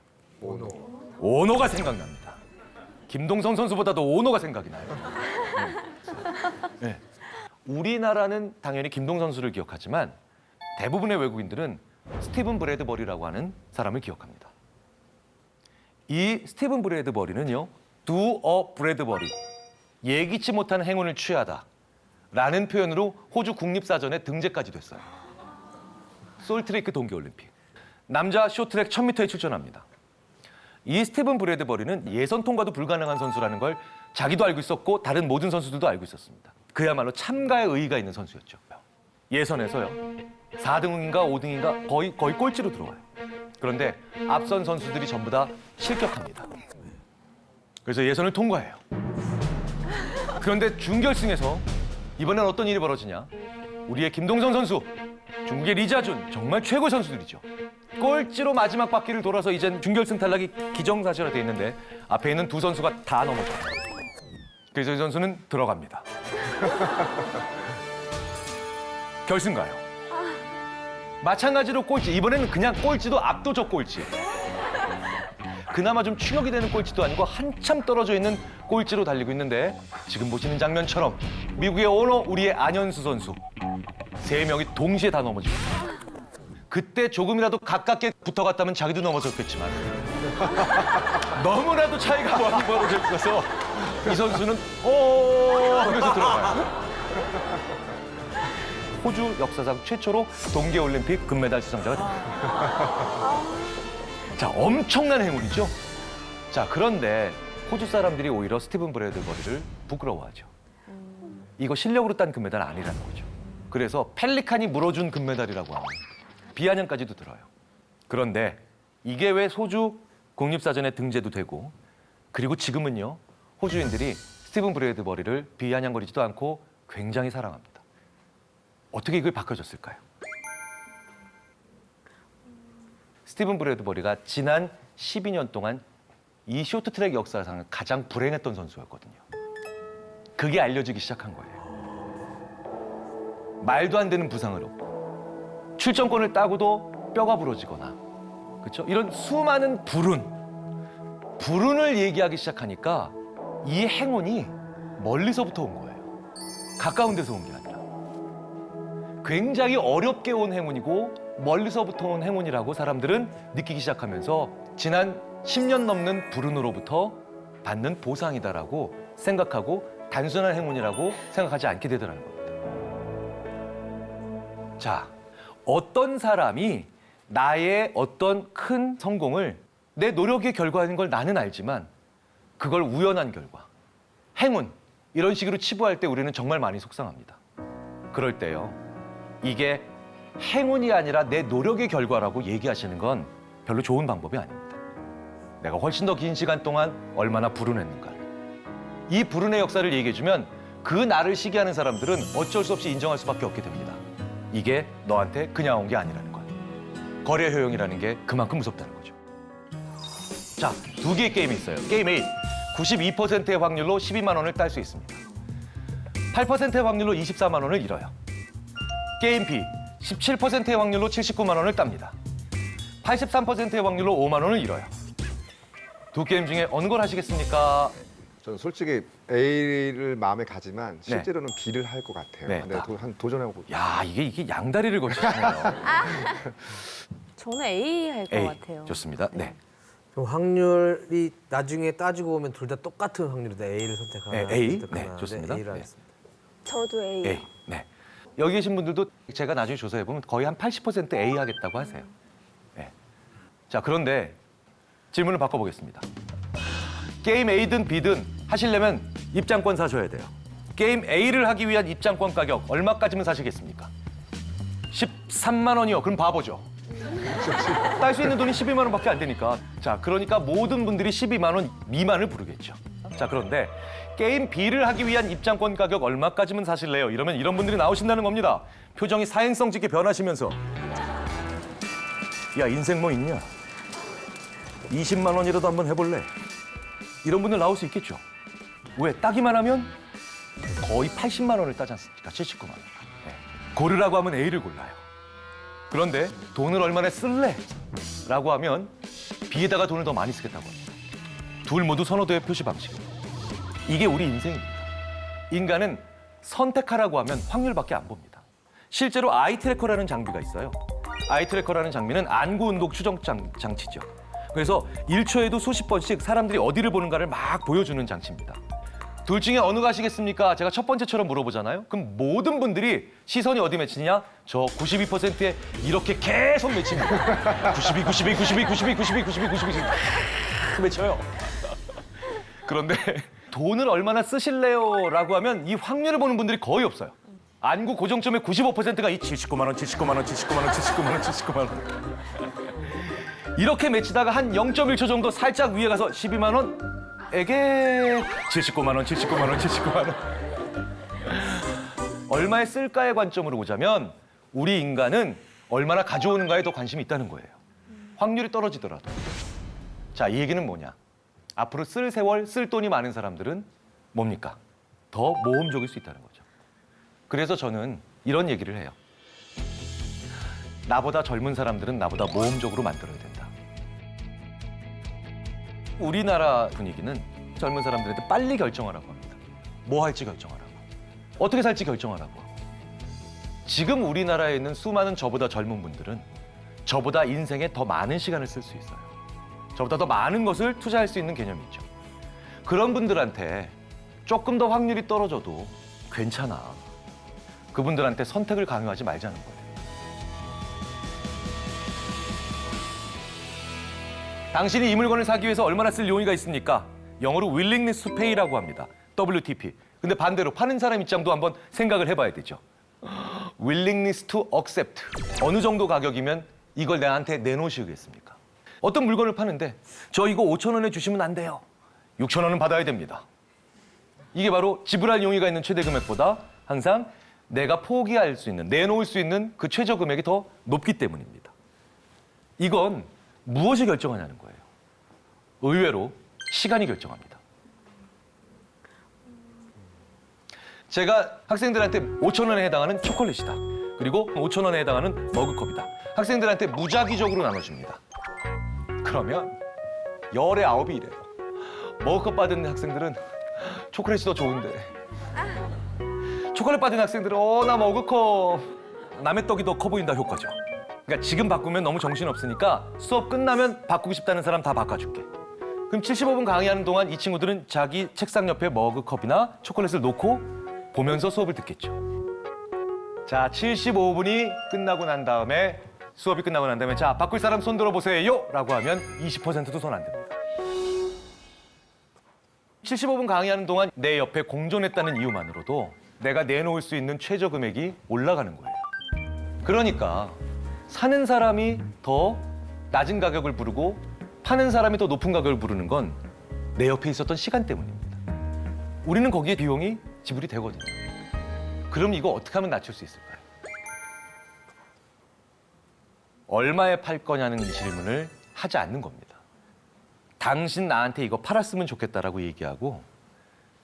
Speaker 7: 오노가 생각납니다. 김동성 선수보다도 오노가 생각이 나요. 네. 우리나라는 당연히 김동성 선수를 기억하지만 대부분의 외국인들은 스티븐 브래드버리라고 하는 사람을 기억합니다. 이 스티븐 브래드버리는요, do a 브래드버리, 예기치 못한 행운을 취하다 라는 표현으로 호주 국립사전에 등재까지 됐어요. 솔트레이크 동계올림픽. 남자 쇼트트랙 1000m에 출전합니다. 이 스티븐 브래드버리는 예선 통과도 불가능한 선수라는 걸 자기도 알고 있었고 다른 모든 선수들도 알고 있었습니다. 그야말로 참가에 의의가 있는 선수였죠. 예선에서요, 4등인가 5등인가 거의 꼴찌로 들어와요. 그런데 앞선 선수들이 전부 다 실격합니다. 그래서 예선을 통과해요. 그런데 준결승에서 이번엔 어떤 일이 벌어지냐? 우리의 김동성 선수, 중국의 리자준, 정말 최고 선수들이죠. 꼴찌로 마지막 바퀴를 돌아서 이젠 준결승 탈락이 기정사실화 돼 있는데 앞에 있는 두 선수가 다 넘어져요. 그래서 이 선수는 들어갑니다. 결승 가요. 마찬가지로 꼴찌, 이번에는 그냥 꼴찌도 압도적 꼴찌. 그나마 좀 추격이 되는 꼴찌도 아니고 한참 떨어져 있는 꼴찌로 달리고 있는데 지금 보시는 장면처럼 미국의 오너, 우리의 안현수 선수, 세 명이 동시에 다 넘어집니다. 그때 조금이라도 가깝게 붙어갔다면 자기도 넘어졌겠지만 너무나도 차이가 많이 벌어져 있어서 이 선수는 하면서 들어가요. 호주 역사상 최초로 동계올림픽 금메달 수상자가 됩니다. 자, 엄청난 행운이죠. 자, 그런데 호주 사람들이 오히려 스티븐 브래드버리를 부끄러워하죠. 이거 실력으로 딴 금메달 아니라는 거죠. 그래서 펠리칸이 물어준 금메달이라고 하는 비아냥까지도 들어요. 그런데 이게 왜 호주 국립사전에 등재도 되고, 그리고 지금은요, 호주인들이 스티븐 브래드버리를 비아냥거리지도 않고 굉장히 사랑합니다. 어떻게 이걸 바꿔줬을까요? 스티븐 브래드버리가 지난 12년 동안 이 쇼트트랙 역사상 가장 불행했던 선수였거든요. 그게 알려지기 시작한 거예요. 말도 안 되는 부상으로 출전권을 따고도 뼈가 부러지거나, 그렇죠? 이런 수많은 불운을 얘기하기 시작하니까 이 행운이 멀리서부터 온 거예요. 가까운 데서 온 게 아니라. 굉장히 어렵게 온 행운이고 멀리서부터 온 행운이라고 사람들은 느끼기 시작하면서 지난 10년 넘는 불운으로부터 받는 보상이다라고 생각하고 단순한 행운이라고 생각하지 않게 되더라는 겁니다. 자, 어떤 사람이 나의 어떤 큰 성공을 내 노력의 결과인 걸 나는 알지만 그걸 우연한 결과, 행운, 이런 식으로 치부할 때 우리는 정말 많이 속상합니다. 그럴 때요, 이게 행운이 아니라 내 노력의 결과라고 얘기하시는 건 별로 좋은 방법이 아닙니다. 내가 훨씬 더 긴 시간 동안 얼마나 불운했는가. 이 불운의 역사를 얘기해주면 그 나를 시기하는 사람들은 어쩔 수 없이 인정할 수밖에 없게 됩니다. 이게 너한테 그냥 온 게 아니라는 걸. 거래 효용이라는 게 그만큼 무섭다는 거죠. 자, 두 개의 게임이 있어요. 게임 A, 92%의 확률로 12만 원을 딸 수 있습니다. 8%의 확률로 24만 원을 잃어요. 게임 B, 17%의 확률로 79만 원을 땁니다. 83%의 확률로 5만 원을 잃어요. 두 게임 중에 어느 걸 하시겠습니까?
Speaker 8: 저는 솔직히 A를 마음에 가지만 실제로는 B를 할 것 같아요.
Speaker 7: 네.
Speaker 8: 네, 도전해보고.
Speaker 7: 야, 이게 양다리를 거치시네요.
Speaker 9: 저는 A 할 것
Speaker 7: A,
Speaker 9: 같아요.
Speaker 7: 좋습니다. 네.
Speaker 10: 그럼 확률이 나중에 따지고 보면 둘 다 똑같은 확률이다. A를 선택하나.
Speaker 7: 네, A.
Speaker 10: 선택하나.
Speaker 7: 네, 좋습니다.
Speaker 10: A를
Speaker 7: 네.
Speaker 10: 하겠습니다.
Speaker 3: 저도 A요.
Speaker 7: A. 네. 여기 계신 분들도 제가 나중에 조사해 보면 거의 한 80% A 하겠다고 하세요. 네. 자, 그런데 질문을 바꿔보겠습니다. 게임 A든 B든 하시려면 입장권 사셔야 돼요. 게임 A를 하기 위한 입장권 가격 얼마까지면 사시겠습니까? 13만 원이요. 그럼 바보죠. 딸 수 있는 돈이 12만 원밖에 안 되니까. 자, 그러니까 모든 분들이 12만 원 미만을 부르겠죠. 자, 그런데 게임 B를 하기 위한 입장권 가격 얼마까지면 사실래요? 이러면 이런 분들이 나오신다는 겁니다. 표정이 사행성 짙게 변하시면서 야, 인생 뭐 있냐? 20만 원이라도 한번 해볼래? 이런 분들 나올 수 있겠죠. 왜? 따기만 하면 거의 80만 원을 따지 않습니까? 79만 원. 네. 고르라고 하면 A를 골라요. 그런데 돈을 얼마나 쓸래? 라고 하면 B에다가 돈을 더 많이 쓰겠다고 합니다. 둘 모두 선호도의 표시 방식입니다. 이게 우리 인생입니다. 인간은 선택하라고 하면 확률밖에 안 봅니다. 실제로 아이트래커라는 장비가 있어요. 아이트래커라는 장비는 안구 운동 추정 장치죠. 그래서 1초에도 수십 번씩 사람들이 어디를 보는가를 막 보여주는 장치입니다. 둘 중에 어느 거 하시겠습니까? 제가 첫 번째처럼 물어보잖아요. 그럼 모든 분들이 시선이 어디 맺히냐? 저 92%에 이렇게 계속 맺힙니다. 92 맺혀요. 그런데 돈을 얼마나 쓰실래요? 라고 하면 이 확률을 보는 분들이 거의 없어요. 안구 고정점의 95%가 이 79만 원, 79만 원, 79만 원, 79만 원, 79만 원. 이렇게 맺히다가 한 0.1초 정도 살짝 위에 가서 12만 원? 에게 79만 원, 79만 원, 79만 원. 얼마에 쓸까의 관점으로 보자면 우리 인간은 얼마나 가져오는가에 더 관심이 있다는 거예요. 확률이 떨어지더라도. 자, 이 얘기는 뭐냐? 앞으로 쓸 세월, 쓸 돈이 많은 사람들은 뭡니까? 더 모험적일 수 있다는 거죠. 그래서 저는 이런 얘기를 해요. 나보다 젊은 사람들은 나보다 모험적으로 만들어야 된다. 우리나라 분위기는 젊은 사람들한테 빨리 결정하라고 합니다. 뭐 할지 결정하라고. 어떻게 살지 결정하라고. 지금 우리나라에 있는 수많은 저보다 젊은 분들은 저보다 인생에 더 많은 시간을 쓸 수 있어요. 저보다 더 많은 것을 투자할 수 있는 개념이 있죠. 그런 분들한테 조금 더 확률이 떨어져도 괜찮아. 그분들한테 선택을 강요하지 말자는 거예요. 당신이 이 물건을 사기 위해서 얼마나 쓸 용의가 있습니까? 영어로 willingness to pay라고 합니다. WTP. 근데 반대로 파는 사람 입장도 한번 생각을 해봐야 되죠. willingness to accept. 어느 정도 가격이면 이걸 나한테 내놓으시겠습니까? 어떤 물건을 파는데 저 이거 5천 원에 주시면 안 돼요. 6천 원은 받아야 됩니다. 이게 바로 지불할 용의가 있는 최대 금액보다 항상 내가 포기할 수 있는, 내놓을 수 있는 그 최저 금액이 더 높기 때문입니다. 이건 무엇이 결정하냐는 거예요. 의외로 시간이 결정합니다. 제가 학생들한테 5천 원에 해당하는 초콜릿이다. 그리고 5천 원에 해당하는 머그컵이다. 학생들한테 무작위적으로 나눠줍니다. 그러면 열의 9이 이래요. 머그컵 받은 학생들은 초콜릿이 더 좋은데. 초콜릿 받은 학생들은 나 머그컵. 남의 떡이 더 커 보인다 효과죠. 그러니까 지금 바꾸면 너무 정신없으니까 수업 끝나면 바꾸고 싶다는 사람 다 바꿔줄게. 그럼 75분 강의하는 동안 이 친구들은 자기 책상 옆에 머그컵이나 초콜릿을 놓고 보면서 수업을 듣겠죠. 자, 75분이 끝나고 난 다음에 수업이 끝나고 난 다음에 자, 바꿀 사람 손 들어보세요 라고 하면 20%도 손 안 듭니다. 75분 강의하는 동안 내 옆에 공존했다는 이유만으로도 내가 내놓을 수 있는 최저 금액이 올라가는 거예요. 그러니까 사는 사람이 더 낮은 가격을 부르고 파는 사람이 더 높은 가격을 부르는 건 내 옆에 있었던 시간 때문입니다. 우리는 거기에 비용이 지불이 되거든요. 그럼 이거 어떻게 하면 낮출 수 있을까요? 얼마에 팔 거냐는 질문을 하지 않는 겁니다. 당신 나한테 이거 팔았으면 좋겠다라고 얘기하고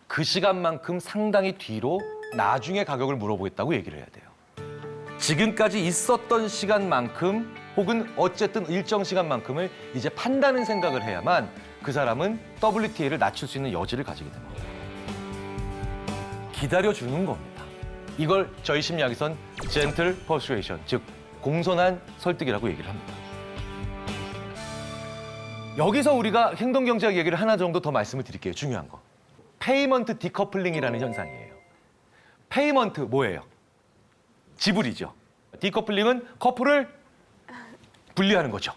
Speaker 7: 그 시간만큼 상당히 뒤로 나중에 가격을 물어보겠다고 얘기를 해야 돼요. 지금까지 있었던 시간만큼 혹은 어쨌든 일정 시간만큼을 이제 판다는 생각을 해야만 그 사람은 WTA를 낮출 수 있는 여지를 가지게 됩니다. 기다려주는 겁니다. 이걸 저희 심리학에선 gentle persuasion, 즉 공손한 설득이라고 얘기를 합니다. 여기서 우리가 행동경제학 얘기를 하나 정도 더 말씀을 드릴게요. 중요한 거. 페이먼트 디커플링이라는 현상이에요. 페이먼트 뭐예요? 지불이죠. 디커플링은 커플을 분리하는 거죠.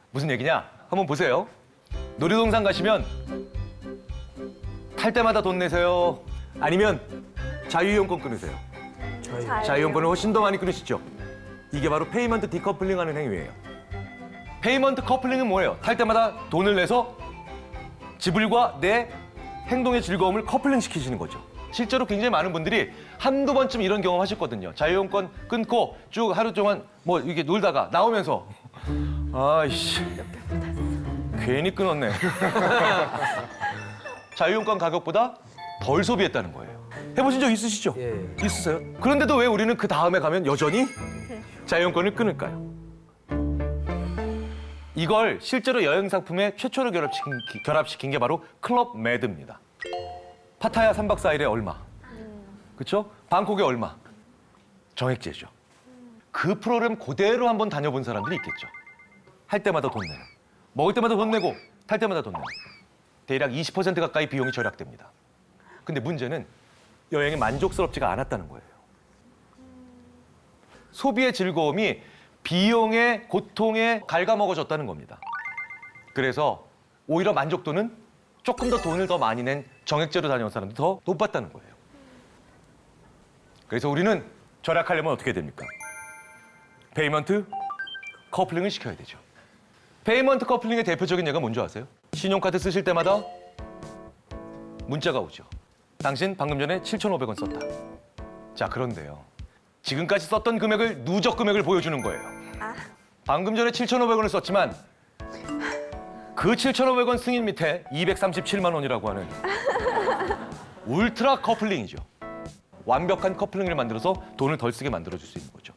Speaker 7: 무슨 얘기냐? 한번 보세요. 놀이동산 가시면 탈 때마다 돈 내세요. 아니면 자유이용권 끊으세요. 자유이용권을 훨씬 더 많이 끊으시죠. 이게 바로 페이먼트 디커플링하는 행위예요. 페이먼트 커플링은 뭐예요? 탈 때마다 돈을 내서 지불과 내 행동의 즐거움을 커플링 시키시는 거죠. 실제로 굉장히 많은 분들이 한두 번쯤 이런 경험 하셨거든요. 자유이용권 끊고 쭉 하루 동안 뭐 이렇게 놀다가 나오면서 아이씨 괜히 끊었네. 자유이용권 가격보다 덜 소비했다는 거예요. 해보신 적 있으시죠?
Speaker 10: 예.
Speaker 7: 있으세요? 그런데도 왜 우리는 그 다음에 가면 여전히 자유이용권을 끊을까요? 이걸 실제로 여행 상품에 최초로 결합시킨 게 바로 클럽 매드입니다. 파타야 3박 4일에 얼마? 그렇죠? 방콕에 얼마? 정액제죠. 그 프로그램 그대로 한번 다녀본 사람들이 있겠죠. 할 때마다 돈 내요. 먹을 때마다 돈 내고 탈 때마다 돈 내요. 대략 20% 가까이 비용이 절약됩니다. 근데 문제는 여행이 만족스럽지가 않았다는 거예요. 소비의 즐거움이 비용의 고통에 갉아먹어졌다는 겁니다. 그래서 오히려 만족도는 조금 더 돈을 더 많이 낸 정액제로 다녀온 사람들이 더 높았다는 거예요. 그래서 우리는 절약하려면 어떻게 해야 됩니까? 페이먼트 커플링을 시켜야 되죠. 페이먼트 커플링의 대표적인 예가 뭔지 아세요? 신용카드 쓰실 때마다 문자가 오죠. 당신 방금 전에 7,500원 썼다. 자, 그런데요. 지금까지 썼던 금액을 누적 금액을 보여주는 거예요. 방금 전에 7,500원을 썼지만 그 7,500원 승인 밑에 237만 원이라고 하는 울트라 커플링이죠. 완벽한 커플링을 만들어서 돈을 덜 쓰게 만들어줄 수 있는 거죠.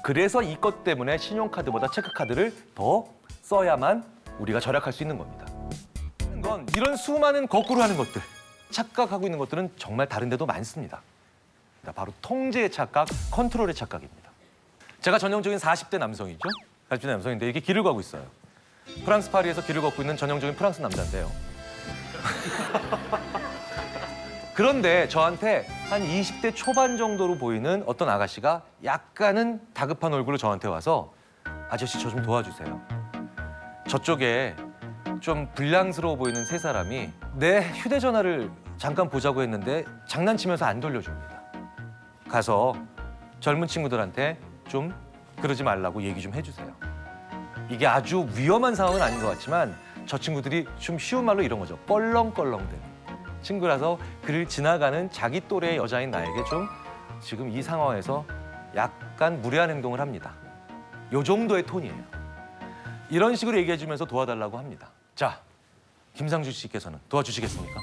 Speaker 7: 그래서 이것 때문에 신용카드보다 체크카드를 더 써야만 우리가 절약할 수 있는 겁니다. 건 이런 수많은 거꾸로 하는 것들, 착각하고 있는 것들은 정말 다른 데도 많습니다. 바로 통제의 착각, 컨트롤의 착각입니다. 제가 전형적인 40대 남성이죠. 40대 남성인데 이게 길을 가고 있어요. 프랑스 파리에서 길을 걷고 있는 전형적인 프랑스 남자인데요. 그런데 저한테 한 20대 초반 정도로 보이는 어떤 아가씨가 약간은 다급한 얼굴로 저한테 와서 아저씨 저 좀 도와주세요. 저쪽에 좀 불량스러워 보이는 세 사람이 내 휴대전화를 잠깐 보자고 했는데 장난치면서 안 돌려줍니다. 가서 젊은 친구들한테 좀 그러지 말라고 얘기 좀 해주세요. 이게 아주 위험한 상황은 아닌 것 같지만 저 친구들이 좀 쉬운 말로 이런 거죠. 껄렁껄렁대는 친구라서 그를 지나가는 자기 또래의 여자인 나에게 좀 지금 이 상황에서 약간 무례한 행동을 합니다. 요 정도의 톤이에요. 이런 식으로 얘기해주면서 도와달라고 합니다. 자, 김상준 씨께서는 도와주시겠습니까?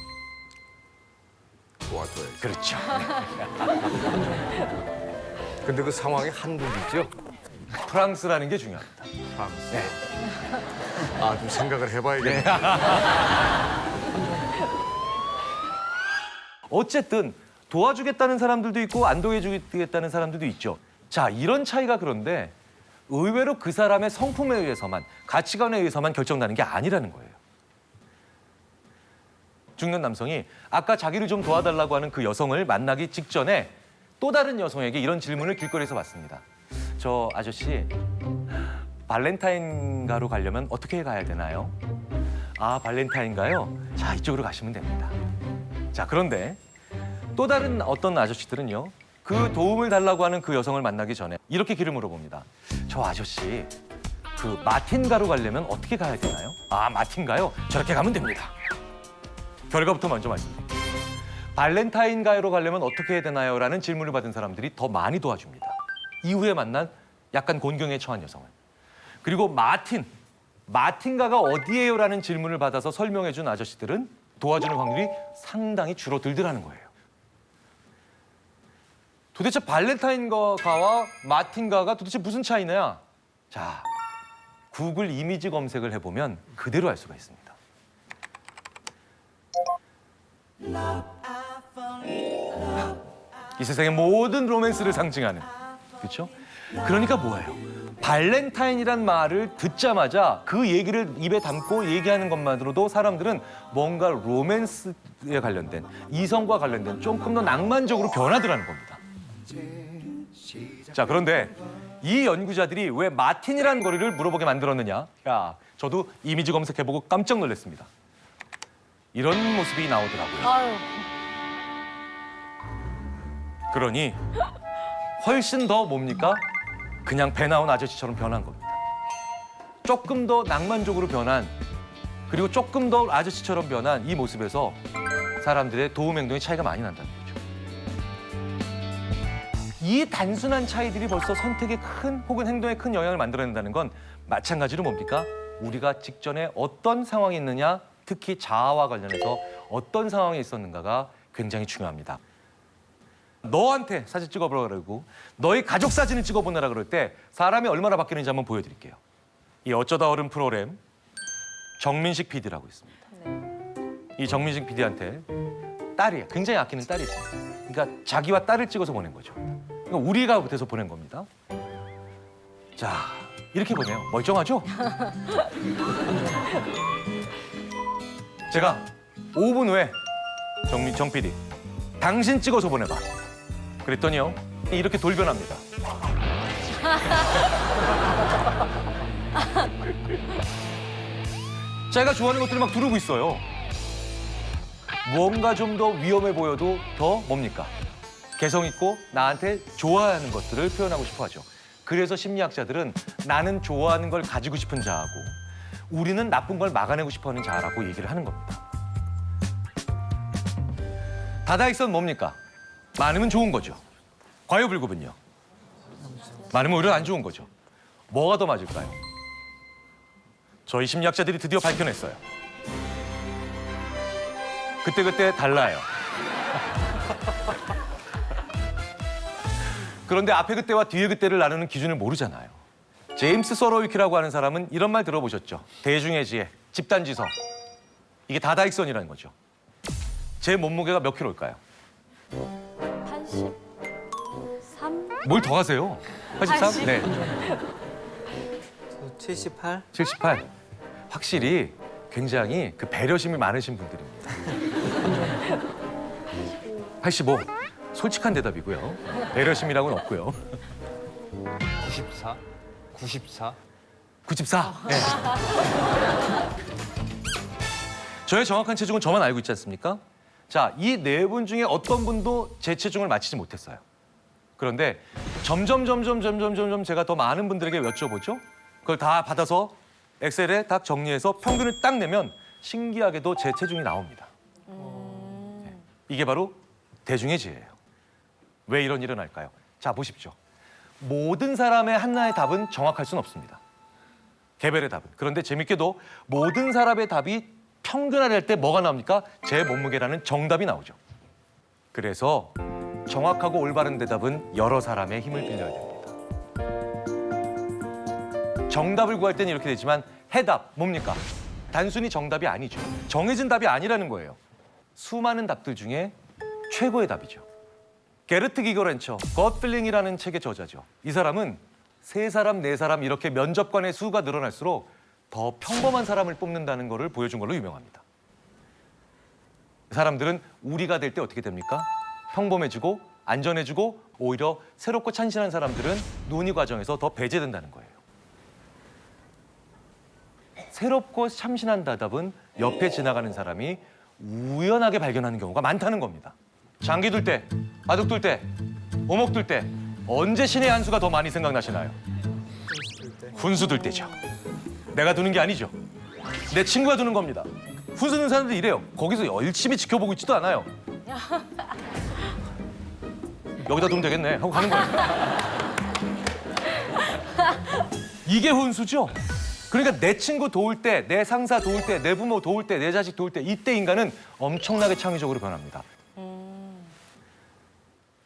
Speaker 8: 도와줘야지.
Speaker 7: 그렇죠.
Speaker 10: 근데 그 상황이 한국이죠?
Speaker 7: 프랑스라는 게 중요합니다.
Speaker 8: 프랑스.
Speaker 7: 네.
Speaker 8: 아, 좀 생각을 해봐야겠네.
Speaker 7: 어쨌든 도와주겠다는 사람들도 있고 안 도와주겠다는 사람들도 있죠. 자, 이런 차이가 그런데 의외로 그 사람의 성품에 의해서만, 가치관에 의해서만 결정나는 게 아니라는 거예요. 중년 남성이 아까 자기를 좀 도와달라고 하는 그 여성을 만나기 직전에 또 다른 여성에게 이런 질문을 길거리에서 받습니다. 저 아저씨, 발렌타인가로 가려면 어떻게 가야 되나요? 아, 발렌타인가요? 자, 이쪽으로 가시면 됩니다. 자, 그런데 또 다른 어떤 아저씨들은요, 그 도움을 달라고 하는 그 여성을 만나기 전에 이렇게 길을 물어봅니다. 저 아저씨 그 마틴가로 가려면 어떻게 가야 되나요? 아, 마틴가요? 저렇게 가면 됩니다. 결과부터 먼저 말씀드릴게요. 발렌타인가요로 가려면 어떻게 해야 되나요? 라는 질문을 받은 사람들이 더 많이 도와줍니다. 이후에 만난 약간 곤경에 처한 여성을. 그리고 마틴가가 어디예요? 라는 질문을 받아서 설명해 준 아저씨들은 도와주는 확률이 상당히 줄어들더라는 거예요. 도대체 발렌타인가와 마틴가가 도대체 무슨 차이냐? 자, 구글 이미지 검색을 해보면 그대로 알 수가 있습니다. 이 세상의 모든 로맨스를 상징하는, 그렇죠? 그러니까 뭐예요? 발렌타인이란 말을 듣자마자 그 얘기를 입에 담고 얘기하는 것만으로도 사람들은 뭔가 로맨스에 관련된, 이성과 관련된 조금 더 낭만적으로 변하더라는 겁니다. 자, 그런데 이 연구자들이 왜 마틴이라는 거리를 물어보게 만들었느냐? 야, 저도 이미지 검색해보고 깜짝 놀랐습니다. 이런 모습이 나오더라고요.
Speaker 3: 아유.
Speaker 7: 그러니 훨씬 더 뭡니까? 그냥 배 나온 아저씨처럼 변한 겁니다. 조금 더 낭만적으로 변한, 그리고 조금 더 아저씨처럼 변한 이 모습에서 사람들의 도움 행동의 차이가 많이 난다는 거죠. 이 단순한 차이들이 벌써 선택에 큰, 혹은 행동에 큰 영향을 만들어낸다는 건 마찬가지로 뭡니까? 우리가 직전에 어떤 상황이 있느냐, 특히 자아와 관련해서 어떤 상황이 있었는가가 굉장히 중요합니다. 너한테 사진 찍어보라 그러고 너희 가족 사진을 찍어보느라 그럴 때 사람이 얼마나 바뀌는지 한번 보여드릴게요. 이 어쩌다 어른 프로그램 정민식 PD라고 있습니다. 이 정민식 PD한테 딸이, 굉장히 아끼는 딸이 있습니다. 그러니까 자기와 딸을 찍어서 보낸 거죠. 그러니까 우리가 돼서 보낸 겁니다. 자, 이렇게 보내요. 멀쩡하죠? 제가 5분 후에 정 PD, 당신 찍어서 보내봐. 그랬더니요, 이렇게 돌변합니다. 제가 좋아하는 것들을 막 두르고 있어요. 무언가 좀 더 위험해 보여도 더 뭡니까? 개성 있고 나한테 좋아하는 것들을 표현하고 싶어 하죠. 그래서 심리학자들은 나는 좋아하는 걸 가지고 싶은 자하고 우리는 나쁜 걸 막아내고 싶어 하는 자라고 얘기를 하는 겁니다. 다다익선 뭡니까? 많으면 좋은 거죠. 과유불급은요? 많으면 오히려 안 좋은 거죠. 뭐가 더 맞을까요? 저희 심리학자들이 드디어 밝혀냈어요. 그때그때 달라요. 그런데 앞에 그때와 뒤에 그때를 나누는 기준을 모르잖아요. 제임스 서로위키라고 하는 사람은 이런 말 들어보셨죠? 대중의 지혜, 집단지성. 이게 다다익선이라는 거죠. 제 몸무게가 몇 킬로일까요?
Speaker 3: 83?
Speaker 7: 뭘 더 하세요? 83? 네.
Speaker 10: 78?
Speaker 7: 78. 확실히 굉장히 그 배려심이 많으신 분들입니다. 85. 솔직한 대답이고요. 배려심이라고는 없고요.
Speaker 5: 94? 94?
Speaker 7: 94. 네. 저의 정확한 체중은 저만 알고 있지 않습니까? 자, 이 네 분 중에 어떤 분도 제 체중을 맞히지 못했어요. 그런데 점점 제가 더 많은 분들에게 여쭤보죠. 그걸 다 받아서 엑셀에 딱 정리해서 평균을 딱 내면 신기하게도 제 체중이 나옵니다. 네. 이게 바로 대중의 지혜예요. 왜 이런 일은 할까요? 자, 보십시오. 모든 사람의 하나의 답은 정확할 수는 없습니다. 개별의 답은. 그런데 재밌게도 모든 사람의 답이 평균화될 때 뭐가 나옵니까? 제 몸무게라는 정답이 나오죠. 그래서 정확하고 올바른 대답은 여러 사람의 힘을 빌려야 됩니다. 정답을 구할 때는 이렇게 되지만 해답, 뭡니까? 단순히 정답이 아니죠. 정해진 답이 아니라는 거예요. 수많은 답들 중에 최고의 답이죠. 게르트 기거렌처, 겉필링이라는 책의 저자죠. 이 사람은 3사람, 4사람 이렇게 면접관의 수가 늘어날수록 더 평범한 사람을 뽑는다는 것을 보여준 걸로 유명합니다. 사람들은 우리가 될 때 어떻게 됩니까? 평범해지고 안전해지고 오히려 새롭고 참신한 사람들은 논의 과정에서 더 배제된다는 거예요. 새롭고 참신한 대답은 옆에 지나가는 사람이 우연하게 발견하는 경우가 많다는 겁니다. 장기 둘 때, 바둑 둘 때 오목 들 때 언제 신의 한 수가 더 많이 생각나시나요? 훈수 들 때죠. 내가 두는 게 아니죠. 내 친구가 두는 겁니다. 훈수 두는 사람들이 이래요. 거기서 열심히 지켜보고 있지도 않아요. 여기다 두면 되겠네 하고 가는 거예요. 이게 훈수죠. 그러니까 내 친구 도울 때, 내 상사 도울 때, 내 부모 도울 때, 내 자식 도울 때 이때 인간은 엄청나게 창의적으로 변합니다.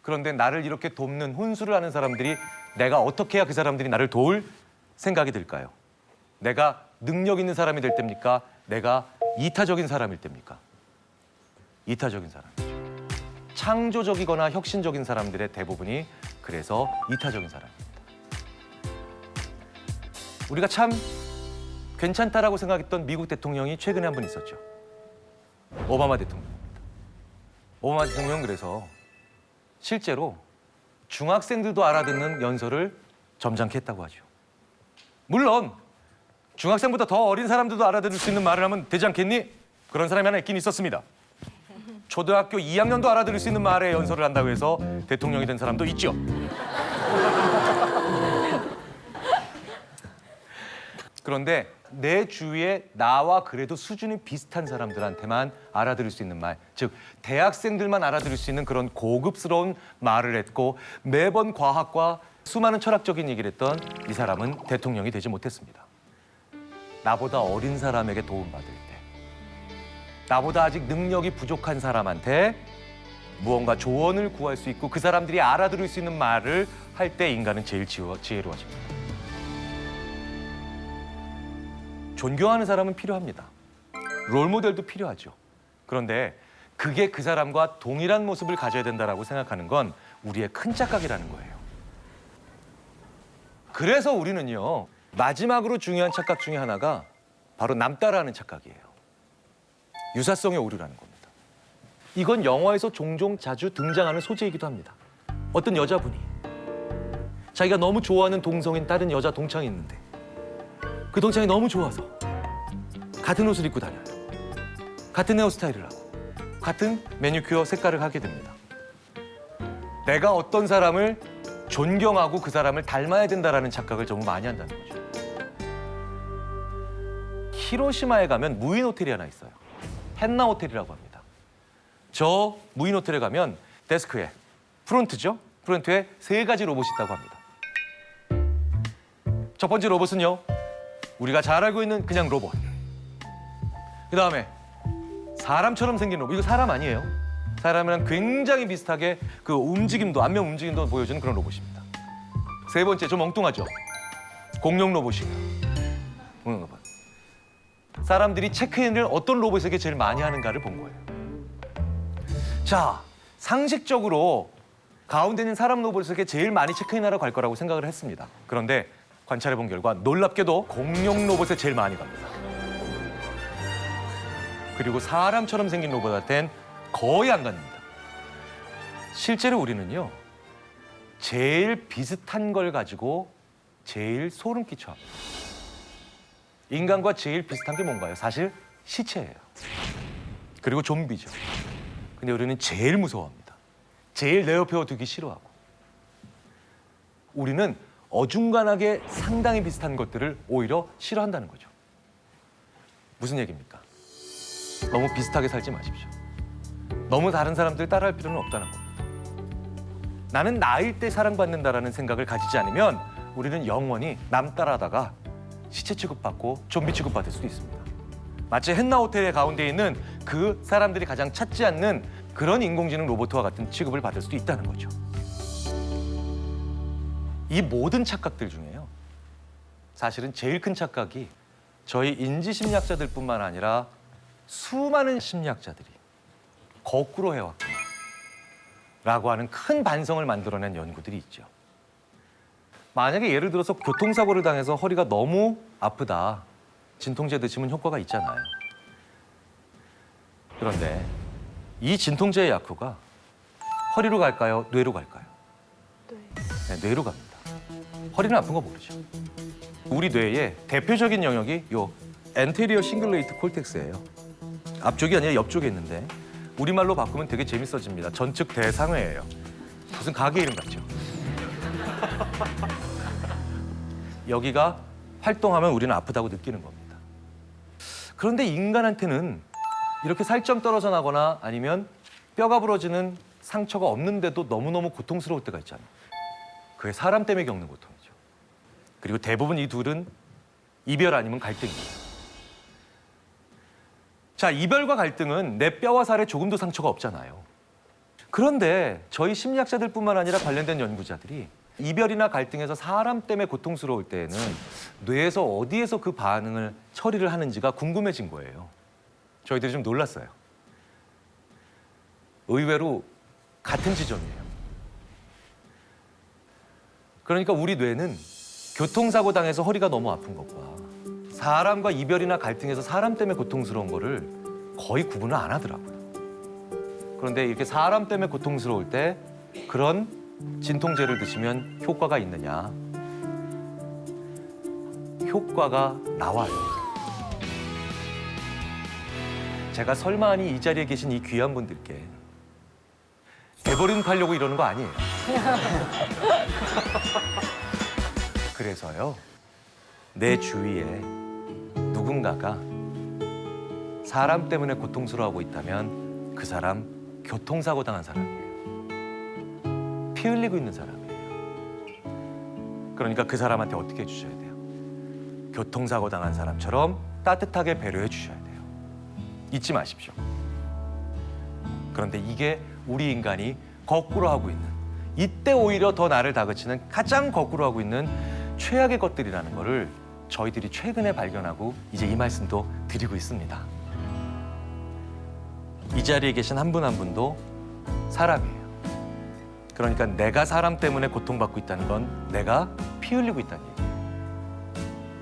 Speaker 7: 그런데 나를 이렇게 돕는 훈수를 하는 사람들이 내가 어떻게 해야 그 사람들이 나를 도울 생각이 들까요? 내가 능력 있는 사람이 될 때입니까? 내가 이타적인 사람일 때입니까? 이타적인 사람. 창조적이거나 혁신적인 사람들의 대부분이 그래서 이타적인 사람입니다. 우리가 참 괜찮다라고 생각했던 미국 대통령이 최근에 한 분 있었죠. 오바마 대통령입니다. 오바마 대통령은 그래서 실제로 중학생들도 알아듣는 연설을 점잖게 했다고 하죠. 물론 중학생보다 더 어린 사람들도 알아들을 수 있는 말을 하면 되지 않겠니? 그런 사람이 하나 있긴 있었습니다. 초등학교 2학년도 알아들을 수 있는 말의 연설을 한다고 해서 대통령이 된 사람도 있죠. 그런데 내 주위에 나와 그래도 수준이 비슷한 사람들한테만 알아들을 수 있는 말, 즉 대학생들만 알아들을 수 있는 그런 고급스러운 말을 했고 매번 과학과 수많은 철학적인 얘기를 했던 이 사람은 대통령이 되지 못했습니다. 나보다 어린 사람에게 도움받을 때, 나보다 아직 능력이 부족한 사람한테 무언가 조언을 구할 수 있고 그 사람들이 알아들을 수 있는 말을 할 때 인간은 제일 지혜로워집니다. 존경하는 사람은 필요합니다. 롤모델도 필요하죠. 그런데 그게 그 사람과 동일한 모습을 가져야 된다라고 생각하는 건 우리의 큰 착각이라는 거예요. 그래서 우리는요, 마지막으로 중요한 착각 중에 하나가 바로 남 따라하는 착각이에요. 유사성의 오류라는 겁니다. 이건 영화에서 종종 자주 등장하는 소재이기도 합니다. 어떤 여자분이 자기가 너무 좋아하는 동성인 다른 여자 동창이 있는데 그 동창이 너무 좋아서 같은 옷을 입고 다녀요. 같은 헤어스타일을 하고 같은 매니큐어 색깔을 하게 됩니다. 내가 어떤 사람을 존경하고 그 사람을 닮아야 된다라는 착각을 정말 많이 한다는 거죠. 히로시마에 가면 무인 호텔이 하나 있어요. 헨나 호텔이라고 합니다. 저 무인 호텔에 가면 데스크에 프론트죠. 프론트에 3가지 로봇이 있다고 합니다. 첫 번째 로봇은요, 우리가 잘 알고 있는 그냥 로봇. 그 다음에 사람처럼 생긴 로봇. 이거 사람 아니에요. 사람이랑 굉장히 비슷하게 그 움직임도, 안면 움직임도 보여주는 그런 로봇입니다. 3번째, 좀 엉뚱하죠. 공룡 로봇이에요. 공룡 로봇. 사람들이 체크인을 어떤 로봇에게 제일 많이 하는가를 본 거예요. 자, 상식적으로 가운데 있는 사람 로봇에게 제일 많이 체크인하러 갈 거라고 생각을 했습니다. 그런데 관찰해 본 결과 놀랍게도 공룡 로봇에 제일 많이 갑니다. 그리고 사람처럼 생긴 로봇한테는 거의 안 갑니다. 실제로 우리는요, 제일 비슷한 걸 가지고 제일 소름 끼쳐 합니다. 인간과 제일 비슷한 게 뭔가요? 사실 시체예요. 그리고 좀비죠. 근데 우리는 제일 무서워합니다. 제일 내 옆에 두기 싫어하고. 우리는 어중간하게 상당히 비슷한 것들을 오히려 싫어한다는 거죠. 무슨 얘기입니까? 너무 비슷하게 살지 마십시오. 너무 다른 사람들 따라할 필요는 없다는 겁니다. 나는 나일 때 사랑받는다라는 생각을 가지지 않으면 우리는 영원히 남 따라하다가 시체 취급받고 좀비 취급받을 수도 있습니다. 마치 헨나 호텔의 가운데 있는 그 사람들이 가장 찾지 않는 그런 인공지능 로봇과 같은 취급을 받을 수도 있다는 거죠. 이 모든 착각들 중에요, 사실은 제일 큰 착각이 저희 인지심리학자들뿐만 아니라 수많은 심리학자들이 거꾸로 해왔구나 라고 하는 큰 반성을 만들어낸 연구들이 있죠. 만약에 예를 들어서 교통사고를 당해서 허리가 너무 아프다, 진통제 드시면 효과가 있잖아요. 그런데 이 진통제의 약효가 허리로 갈까요? 뇌로 갈까요? 네, 뇌로 갑니다. 허리는 아픈 거 모르죠. 우리 뇌의 대표적인 영역이 요 엔테리어 싱글레이트 콜텍스예요. 앞쪽이 아니라 옆쪽에 있는데 우리말로 바꾸면 되게 재밌어집니다. 전측 대상회예요. 무슨 가게 이름 같죠? 여기가 활동하면 우리는 아프다고 느끼는 겁니다. 그런데 인간한테는 이렇게 살점 떨어져 나거나 아니면 뼈가 부러지는 상처가 없는데도 너무너무 고통스러울 때가 있잖아요. 그게 사람 때문에 겪는 고통이죠. 그리고 대부분 이 둘은 이별 아니면 갈등입니다. 자, 이별과 갈등은 내 뼈와 살에 조금도 상처가 없잖아요. 그런데 저희 심리학자들뿐만 아니라 관련된 연구자들이 이별이나 갈등에서 사람 때문에 고통스러울 때에는 뇌에서 어디에서 그 반응을 처리를 하는지가 궁금해진 거예요. 저희들이 좀 놀랐어요. 의외로 같은 지점이에요. 그러니까 우리 뇌는 교통사고 당해서 허리가 너무 아픈 것과 사람과 이별이나 갈등에서 사람 때문에 고통스러운 거를 거의 구분을 안 하더라고요. 그런데 이렇게 사람 때문에 고통스러울 때 그런 진통제를 드시면 효과가 있느냐? 효과가 나와요. 제가 설마하니 이 자리에 계신 이 귀한 분들께 대버림 팔려고 이러는 거 아니에요. 그래서요, 내 주위에 누군가가 사람 때문에 고통스러워하고 있다면 그 사람 교통사고 당한 사람이에요. 피 흘리고 있는 사람이에요. 그러니까 그 사람한테 어떻게 해주셔야 돼요? 교통사고 당한 사람처럼 따뜻하게 배려해 주셔야 돼요. 잊지 마십시오. 그런데 이게 우리 인간이 거꾸로 하고 있는, 이때 오히려 더 나를 다그치는 가장 거꾸로 하고 있는 최악의 것들이라는 거를 저희들이 최근에 발견하고 이제 이 말씀도 드리고 있습니다. 이 자리에 계신 한 분 한 분도 사람이에요. 그러니까 내가 사람 때문에 고통받고 있다는 건 내가 피 흘리고 있다는 얘기예요.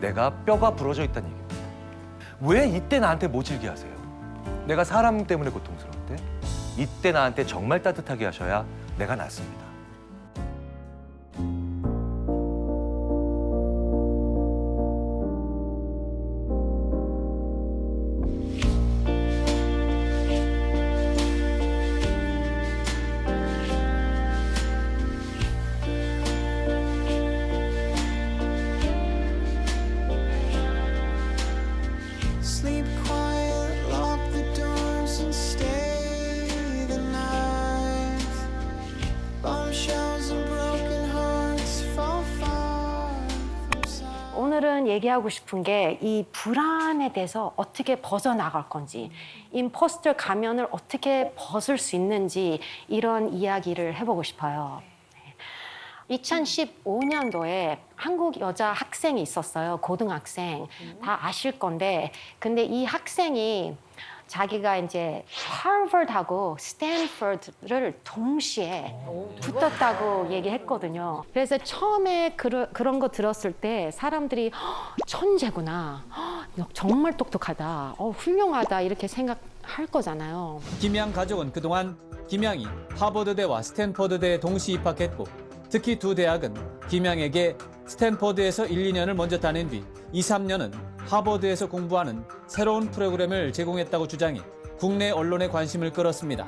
Speaker 7: 내가 뼈가 부러져 있다는 얘기입니다. 왜 이때 나한테 모질게 하세요? 내가 사람 때문에 고통스러울 때 이때 나한테 정말 따뜻하게 하셔야 내가 낫습니다.
Speaker 9: Sleep quiet, lock the doors and stay the night. Bombshells and broken hearts fall far from sight.
Speaker 11: 오늘은 얘기하고 싶은 게 이 불안에 대해서 어떻게 벗어나갈 건지, 임포스터 가면을 어떻게 벗을 수 있는지 이런 이야기를 해보고 싶어요. 2015년도에 한국 여자 학생이 있었어요. 고등학생. 다 아실 건데, 근데 이 학생이 자기가 이제 하버드하고 스탠퍼드를 동시에 붙었다고 얘기했거든요. 그래서 처음에 그런 거 들었을 때 사람들이 천재구나, 정말 똑똑하다, 훌륭하다 이렇게 생각할 거잖아요.
Speaker 12: 김양 가족은 그동안 김양이 하버드대와 스탠퍼드대에 동시 입학했고, 특히 두 대학은 김양에게 스탠퍼드에서 1, 2년을 먼저 다닌 뒤 2, 3년은 하버드에서 공부하는 새로운 프로그램을 제공했다고 주장해 국내 언론의 관심을 끌었습니다.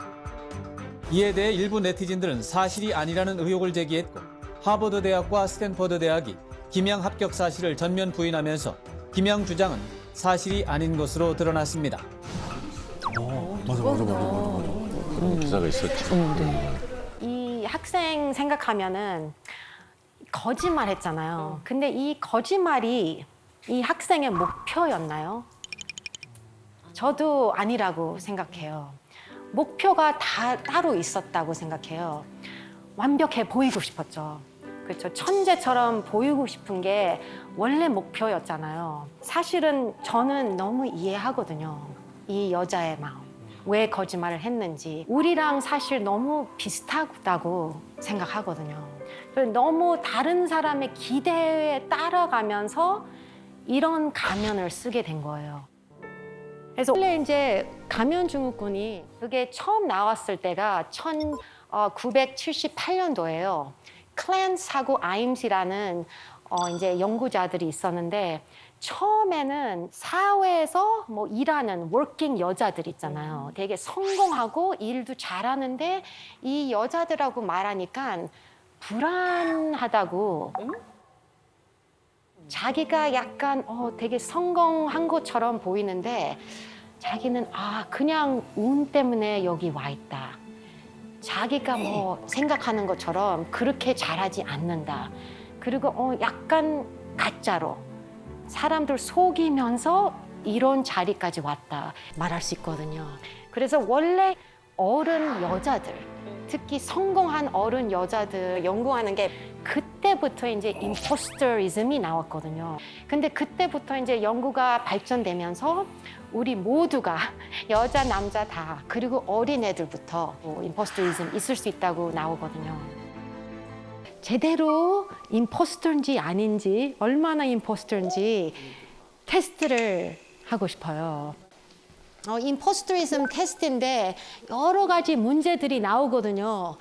Speaker 12: 이에 대해 일부 네티즌들은 사실이 아니라는 의혹을 제기했고, 하버드 대학과 스탠퍼드 대학이 김양 합격 사실을 전면 부인하면서 김양 주장은 사실이 아닌 것으로 드러났습니다.
Speaker 2: 맞아. 그런 기사가 있었죠.
Speaker 11: 이 학생 생각하면은 거짓말 했잖아요. 근데 이 거짓말이 이 학생의 목표였나요? 저도 아니라고 생각해요. 목표가 따로 있었다고 생각해요. 완벽해 보이고 싶었죠. 그렇죠. 천재처럼 보이고 싶은 게 원래 목표였잖아요. 사실은 저는 너무 이해하거든요. 이 여자의 마음. 왜 거짓말을 했는지. 우리랑 사실 너무 비슷하다고 생각하거든요. 너무 다른 사람의 기대에 따라가면서 이런 가면을 쓰게 된 거예요. 그래서 원래 이제 가면 증후군이 그게 처음 나왔을 때가 1978년도예요. 클랜스하고 아임스라는 이제 연구자들이 있었는데 처음에는 사회에서 뭐 일하는 워킹 여자들 있잖아요. 되게 성공하고 일도 잘하는데 이 여자들하고 말하니까 불안하다고. 자기가 약간 되게 성공한 것처럼 보이는데 자기는 그냥 운 때문에 여기 와 있다. 자기가 뭐 생각하는 것처럼 그렇게 잘하지 않는다. 그리고 약간 가짜로 사람들 속이면서 이런 자리까지 왔다 말할 수 있거든요. 그래서 원래 어른 여자들, 특히 성공한 어른 여자들 연구하는 게 그때부터 이제 임포스터이즘이 나왔거든요. 근데 그때부터 이제 연구가 발전되면서 우리 모두가 여자, 남자 다 그리고 어린애들부터 임포스터이즘 있을 수 있다고 나오거든요. 제대로 임포스터인지 아닌지 얼마나 임포스터인지 테스트를 하고 싶어요. 임포스터이즘 테스트인데 여러 가지 문제들이 나오거든요.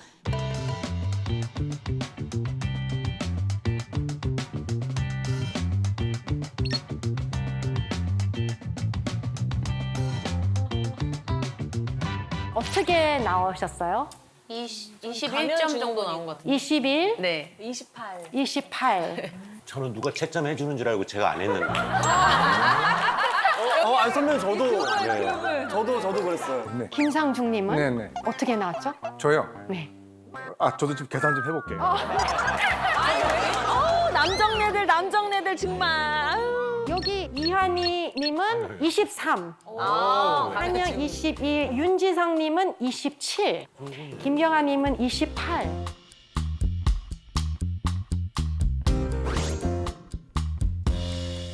Speaker 11: 어떻게 나오셨어요?
Speaker 13: 21점 정도 나온 것 같아요.
Speaker 11: 21?
Speaker 13: 네. 28.
Speaker 11: 28.
Speaker 14: 저는 누가 채점해 주는 줄 알고 제가 안 했는데.
Speaker 5: 아니 선배님 저도 그랬어요.
Speaker 15: 네.
Speaker 11: 김상중님은
Speaker 15: 네네.
Speaker 11: 어떻게 나왔죠?
Speaker 15: 저요?
Speaker 11: 네.
Speaker 15: 저도 좀 계산 좀 해볼게요.
Speaker 13: 남정네들 정말.
Speaker 11: 여기 이한이님은 23, 한영 21, 윤지상님은 27, 김경아님은 28.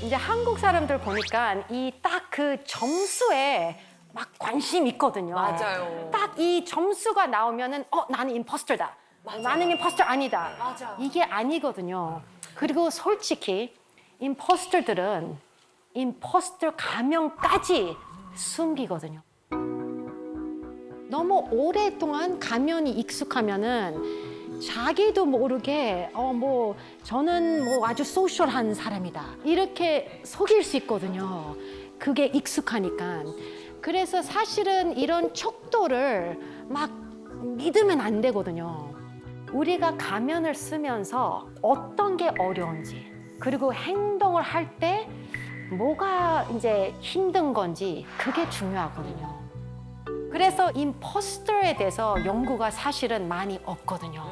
Speaker 11: 이제 한국 사람들 보니까 이 딱 그 점수에 막 관심 있거든요.
Speaker 13: 맞아요.
Speaker 11: 딱 이 점수가 나오면은 나는 임포스터다. 나는 임포스터 아니다.
Speaker 13: 맞아.
Speaker 11: 이게 아니거든요. 그리고 솔직히 임포스터들은 임포스터 가면까지 숨기거든요. 너무 오랫동안 가면이 익숙하면은 자기도 모르게 저는 아주 소셜한 사람이다 이렇게 속일 수 있거든요. 그게 익숙하니까. 그래서 사실은 이런 척도를 막 믿으면 안 되거든요. 우리가 가면을 쓰면서 어떤 게 어려운지 그리고 행동을 할 때 뭐가 이제 힘든 건지 그게 중요하거든요. 그래서 임포스터에 대해서 연구가 사실은 많이 없거든요.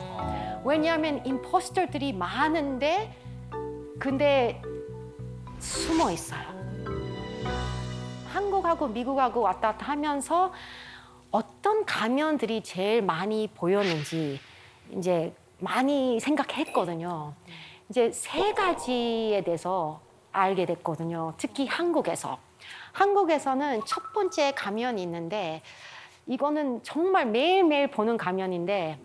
Speaker 11: 왜냐하면 임포스터들이 많은데 근데 숨어 있어요. 한국하고 미국하고 왔다 갔다 하면서 어떤 가면들이 제일 많이 보였는지 이제 많이 생각했거든요. 이제 3가지에 대해서 알게 됐거든요. 특히 한국에서. 한국에서는 첫 번째 가면이 있는데 이거는 정말 매일매일 보는 가면인데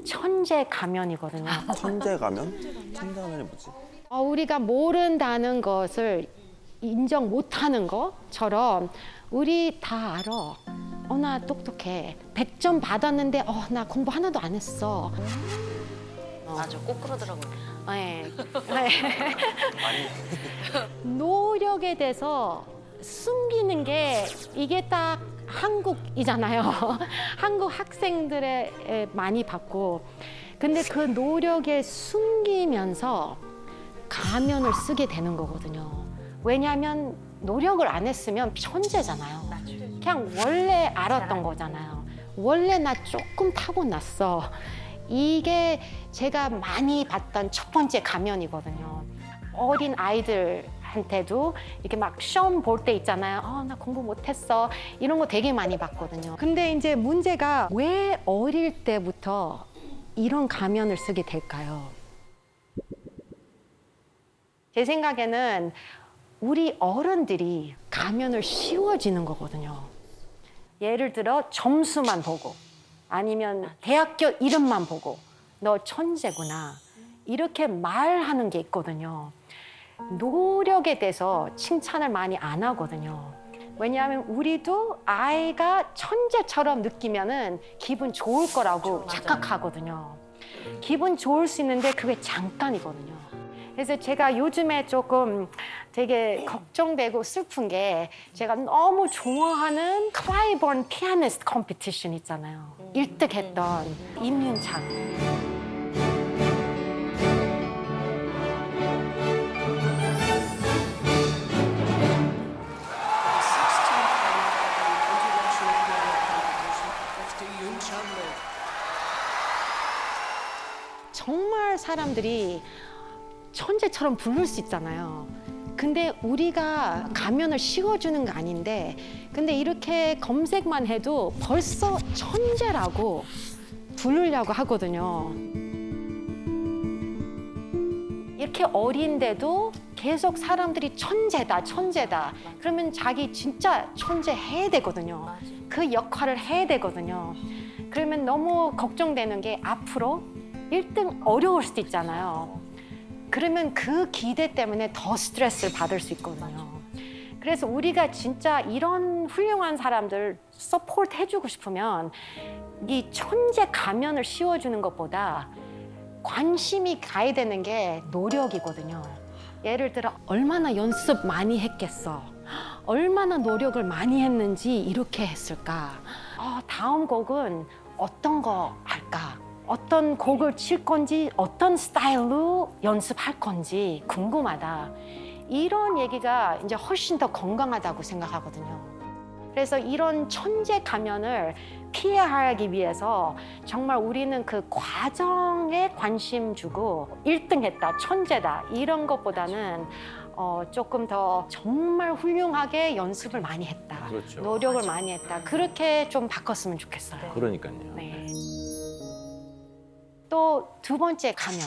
Speaker 11: 천재 가면이거든요.
Speaker 5: 천재 가면? 천재 가면이 뭐지?
Speaker 11: 우리가 모른다는 것을 인정 못하는 것처럼 우리 다 알아. 나 똑똑해. 100점 받았는데 나 공부 하나도 안 했어.
Speaker 13: 맞아, 꼭 그러더라고요.
Speaker 11: 네. 노력에 대해서 숨기는 게 이게 딱 한국이잖아요. 한국 학생들의 많이 받고. 근데 그 노력에 숨기면서 가면을 쓰게 되는 거거든요. 왜냐하면 노력을 안 했으면 천재잖아요. 그냥 원래 알았던 거잖아요. 원래 나 조금 타고났어. 이게 제가 많이 봤던 첫 번째 가면이거든요. 어린 아이들한테도 이렇게 막 시험 볼 때 있잖아요. 나 공부 못했어. 이런 거 되게 많이 봤거든요. 근데 이제 문제가 왜 어릴 때부터 이런 가면을 쓰게 될까요? 제 생각에는 우리 어른들이 가면을 씌워지는 거거든요. 예를 들어 점수만 보고 아니면 대학교 이름만 보고 너 천재구나 이렇게 말하는 게 있거든요. 노력에 대해서 칭찬을 많이 안 하거든요. 왜냐하면 우리도 아이가 천재처럼 느끼면은 기분 좋을 거라고 착각하거든요. 기분 좋을 수 있는데 그게 잠깐이거든요. 그래서 제가 요즘에 조금 되게 걱정되고 슬픈 게 제가 너무 좋아하는 클라이본 피아니스트 컴피티션 있잖아요. 1등 했던 임윤창. 정말 사람들이 천재처럼 부를 수 있잖아요. 근데 우리가 가면을 씌워주는 거 아닌데, 근데 이렇게 검색만 해도 벌써 천재라고 부르려고 하거든요. 이렇게 어린데도 계속 사람들이 천재다, 천재다. 그러면 자기 진짜 천재 해야 되거든요. 그 역할을 해야 되거든요. 그러면 너무 걱정되는 게 앞으로 1등 어려울 수도 있잖아요. 그러면 그 기대 때문에 더 스트레스를 받을 수 있거든요. 그래서 우리가 진짜 이런 훌륭한 사람들 서포트 해주고 싶으면 이 천재 가면을 씌워주는 것보다 관심이 가야 되는 게 노력이거든요. 예를 들어 얼마나 연습 많이 했겠어. 얼마나 노력을 많이 했는지 이렇게 했을까. 다음 곡은 어떤 거 할까. 어떤 곡을 칠 건지 어떤 스타일로 연습할 건지 궁금하다. 이런 얘기가 이제 훨씬 더 건강하다고 생각하거든요. 그래서 이런 천재 가면을 피해하기 위해서 정말 우리는 그 과정에 관심 주고 1등 했다, 천재다 이런 것보다는 조금 더 정말 훌륭하게 연습을 많이 했다.
Speaker 14: 그렇죠.
Speaker 11: 노력을 많이 했다. 그렇게 좀 바꿨으면 좋겠어요.
Speaker 14: 그러니까요.
Speaker 11: 네. 또 두 번째 가면.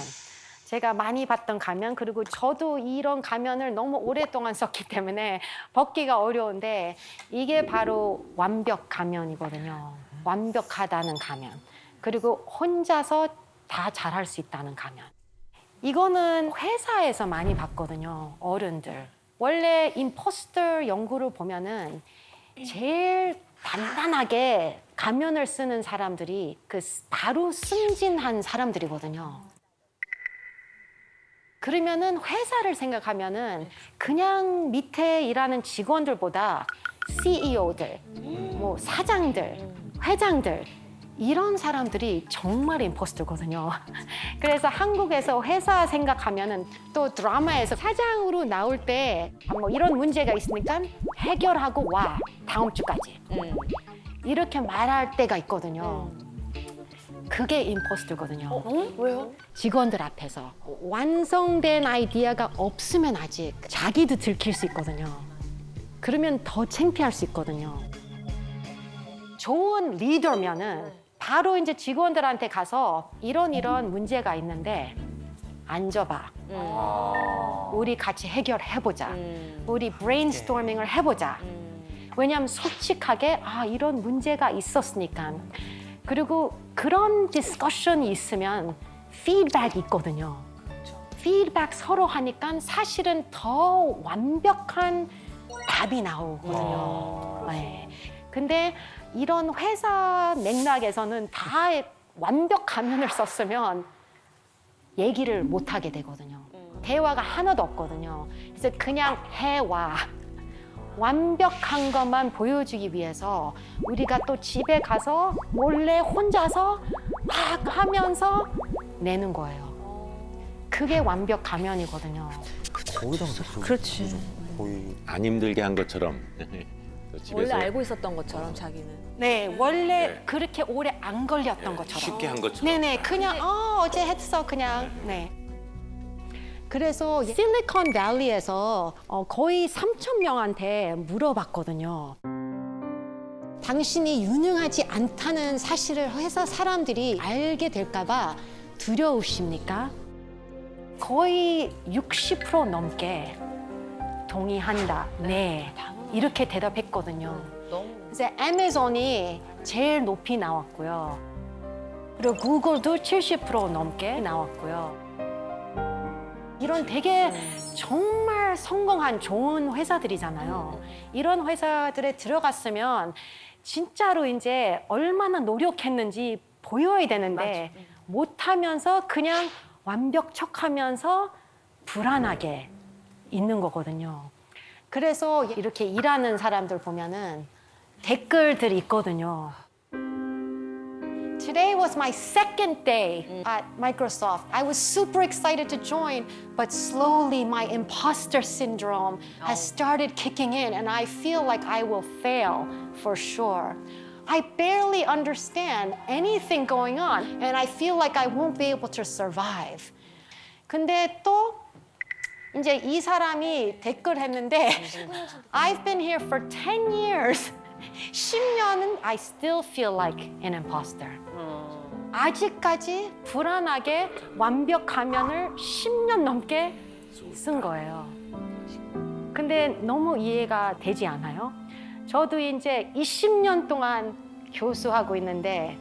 Speaker 11: 제가 많이 봤던 가면, 그리고 저도 이런 가면을 너무 오랫동안 썼기 때문에 벗기가 어려운데 이게 바로 완벽 가면이거든요. 완벽하다는 가면. 그리고 혼자서 다 잘할 수 있다는 가면. 이거는 회사에서 많이 봤거든요. 어른들. 원래 임포스터 연구를 보면은 제일 단단하게 가면을 쓰는 사람들이 바로 승진한 사람들이거든요. 그러면은 회사를 생각하면은 그냥 밑에 일하는 직원들보다 CEO들, 뭐 사장들, 회장들 이런 사람들이 정말 임포스터거든요. 그래서 한국에서 회사 생각하면은 또 드라마에서 사장으로 나올 때 뭐 이런 문제가 있으니까 해결하고 와 다음 주까지 이렇게 말할 때가 있거든요. 그게 임포스터거든요.
Speaker 13: 왜요?
Speaker 11: 직원들 앞에서 완성된 아이디어가 없으면 아직 자기도 들킬 수 있거든요. 그러면 더 창피할 수 있거든요. 좋은 리더면은 바로 이제 직원들한테 가서 이런 문제가 있는데 앉아봐. 우리 같이 해결해보자. 우리 브레인스토밍을 해보자. 왜냐하면 솔직하게 이런 문제가 있었으니까. 그리고 그런 디스커션이 있으면 피드백이 있거든요. 피드백 서로 하니까 사실은 더 완벽한 답이 나오거든요. 네. 근데 이런 회사 맥락에서는 다 완벽 가면을 썼으면 얘기를 못 하게 되거든요. 대화가 하나도 없거든요. 그래서 그냥 해와. 완벽한 것만 보여주기 위해서 우리가 또 집에 가서 몰래 혼자서 막 하면서 내는 거예요. 그게 완벽 가면이거든요.
Speaker 4: 그렇지.
Speaker 14: 거의 안 힘들게 한 것처럼.
Speaker 13: 원래 알고 있었던 것처럼 자기는.
Speaker 11: 네, 원래 그렇게 오래 안 걸렸던 것처럼.
Speaker 14: 쉽게 한 것처럼.
Speaker 11: 네네, 그냥 어제 했어 그냥. 네. 그래서 실리콘밸리에서 거의 3,000명한테 물어봤거든요. 당신이 유능하지 않다는 사실을 회사 사람들이 알게 될까 봐 두려우십니까? 거의 60% 넘게 동의한다. 네. 이렇게 대답했거든요. 그래서 애마존이 제일 높이 나왔고요. 그리고 구글도 70% 넘게 나왔고요. 이런 되게 정말 성공한 좋은 회사들이잖아요. 이런 회사들에 들어갔으면 진짜로 이제 얼마나 노력했는지 보여야 되는데 못하면서 그냥 완벽 척하면서 불안하게 있는 거거든요. 그래서 이렇게 일하는 사람들 보면은 댓글들이 있거든요. Today was my second day at Microsoft. I was super excited to join, but slowly my imposter syndrome has started kicking in and I feel like I will fail for sure. I barely understand anything going on and I feel like I won't be able to survive. 근데 또 이제 이 사람이 댓글 했는데 I've been here for 10 years. 10년은 I still feel like an imposter. 아직까지 불안하게 완벽 가면을 10년 넘게 쓴 거예요. 근데 너무 이해가 되지 않아요? 저도 이제 20년 동안 교수하고 있는데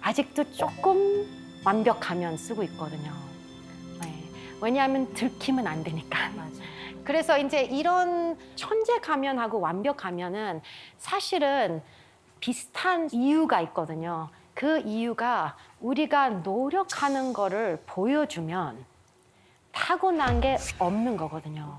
Speaker 11: 아직도 조금 완벽 가면 쓰고 있거든요. 네. 왜냐하면 들키면 안 되니까. 그래서 이제 이런 천재 가면하고 완벽 가면은 사실은 비슷한 이유가 있거든요. 그 이유가 우리가 노력하는 거를 보여주면 타고난 게 없는 거거든요.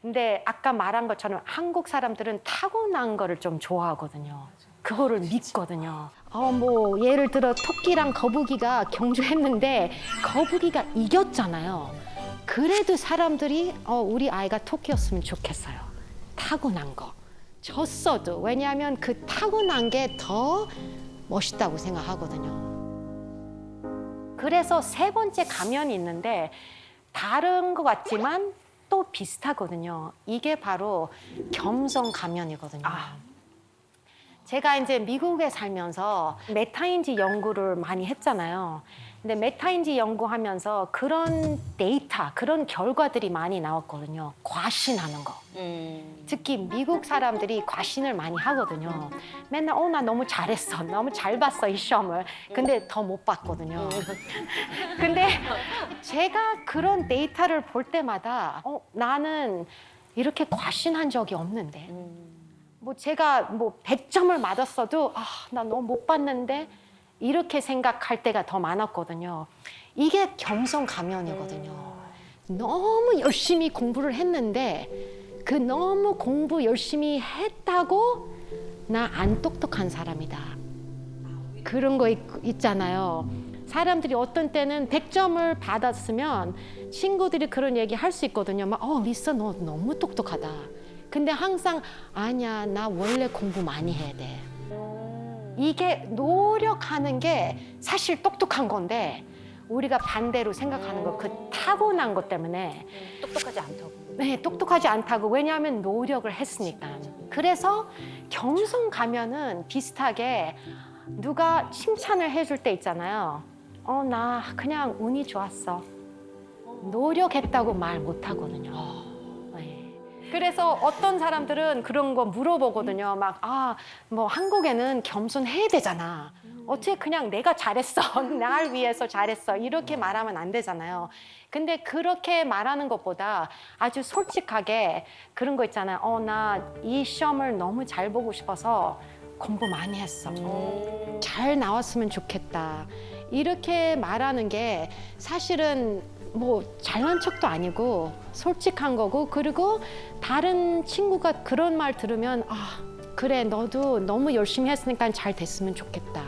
Speaker 11: 근데 아까 말한 것처럼 한국 사람들은 타고난 거를 좀 좋아하거든요. 그거를 믿거든요. 뭐 예를 들어 토끼랑 거북이가 경주했는데 거북이가 이겼잖아요. 그래도 사람들이 우리 아이가 토끼였으면 좋겠어요. 타고난 거. 졌어도 왜냐하면 그 타고난 게 더 멋있다고 생각하거든요. 그래서 세 번째 가면이 있는데 다른 것 같지만 또 비슷하거든요. 이게 바로 겸손 가면이거든요. 제가 이제 미국에 살면서 메타인지 연구를 많이 했잖아요. 근데 메타인지 연구하면서 그런 데이터, 그런 결과들이 많이 나왔거든요. 과신하는 거. 특히 미국 사람들이 과신을 많이 하거든요. 맨날 나 너무 잘했어. 너무 잘 봤어, 이 시험을. 근데 더 못 봤거든요. 근데 제가 그런 데이터를 볼 때마다 나는 이렇게 과신한 적이 없는데 뭐 제가 100점을 맞았어도 나 너무 못 봤는데 이렇게 생각할 때가 더 많았거든요. 이게 겸손 가면이거든요. 너무 열심히 공부를 했는데 그 너무 공부 열심히 했다고 나 안 똑똑한 사람이다. 그런 거 있잖아요. 사람들이 어떤 때는 100점을 받았으면 친구들이 그런 얘기 할 수 있거든요. 리사 너 너무 똑똑하다. 근데 항상 아니야, 나 원래 공부 많이 해야 돼. 이게 노력하는 게 사실 똑똑한 건데 우리가 반대로 생각하는 거, 그 타고난 것 때문에
Speaker 13: 똑똑하지 않다고.
Speaker 11: 네, 똑똑하지 않다고. 왜냐하면 노력을 했으니까. 그래서 겸손 가면은 비슷하게 누가 칭찬을 해줄 때 있잖아요. 나 그냥 운이 좋았어. 노력했다고 말 못 하거든요. 그래서 어떤 사람들은 그런 거 물어보거든요. 뭐 한국에는 겸손해야 되잖아. 어떻게 그냥 내가 잘했어. 날 위해서 잘했어. 이렇게 말하면 안 되잖아요. 근데 그렇게 말하는 것보다 아주 솔직하게 그런 거 있잖아요. 나 이 시험을 너무 잘 보고 싶어서 공부 많이 했어. 잘 나왔으면 좋겠다. 이렇게 말하는 게 사실은 뭐 잘난 척도 아니고 솔직한 거고, 그리고 다른 친구가 그런 말 들으면 그래 너도 너무 열심히 했으니까 잘 됐으면 좋겠다.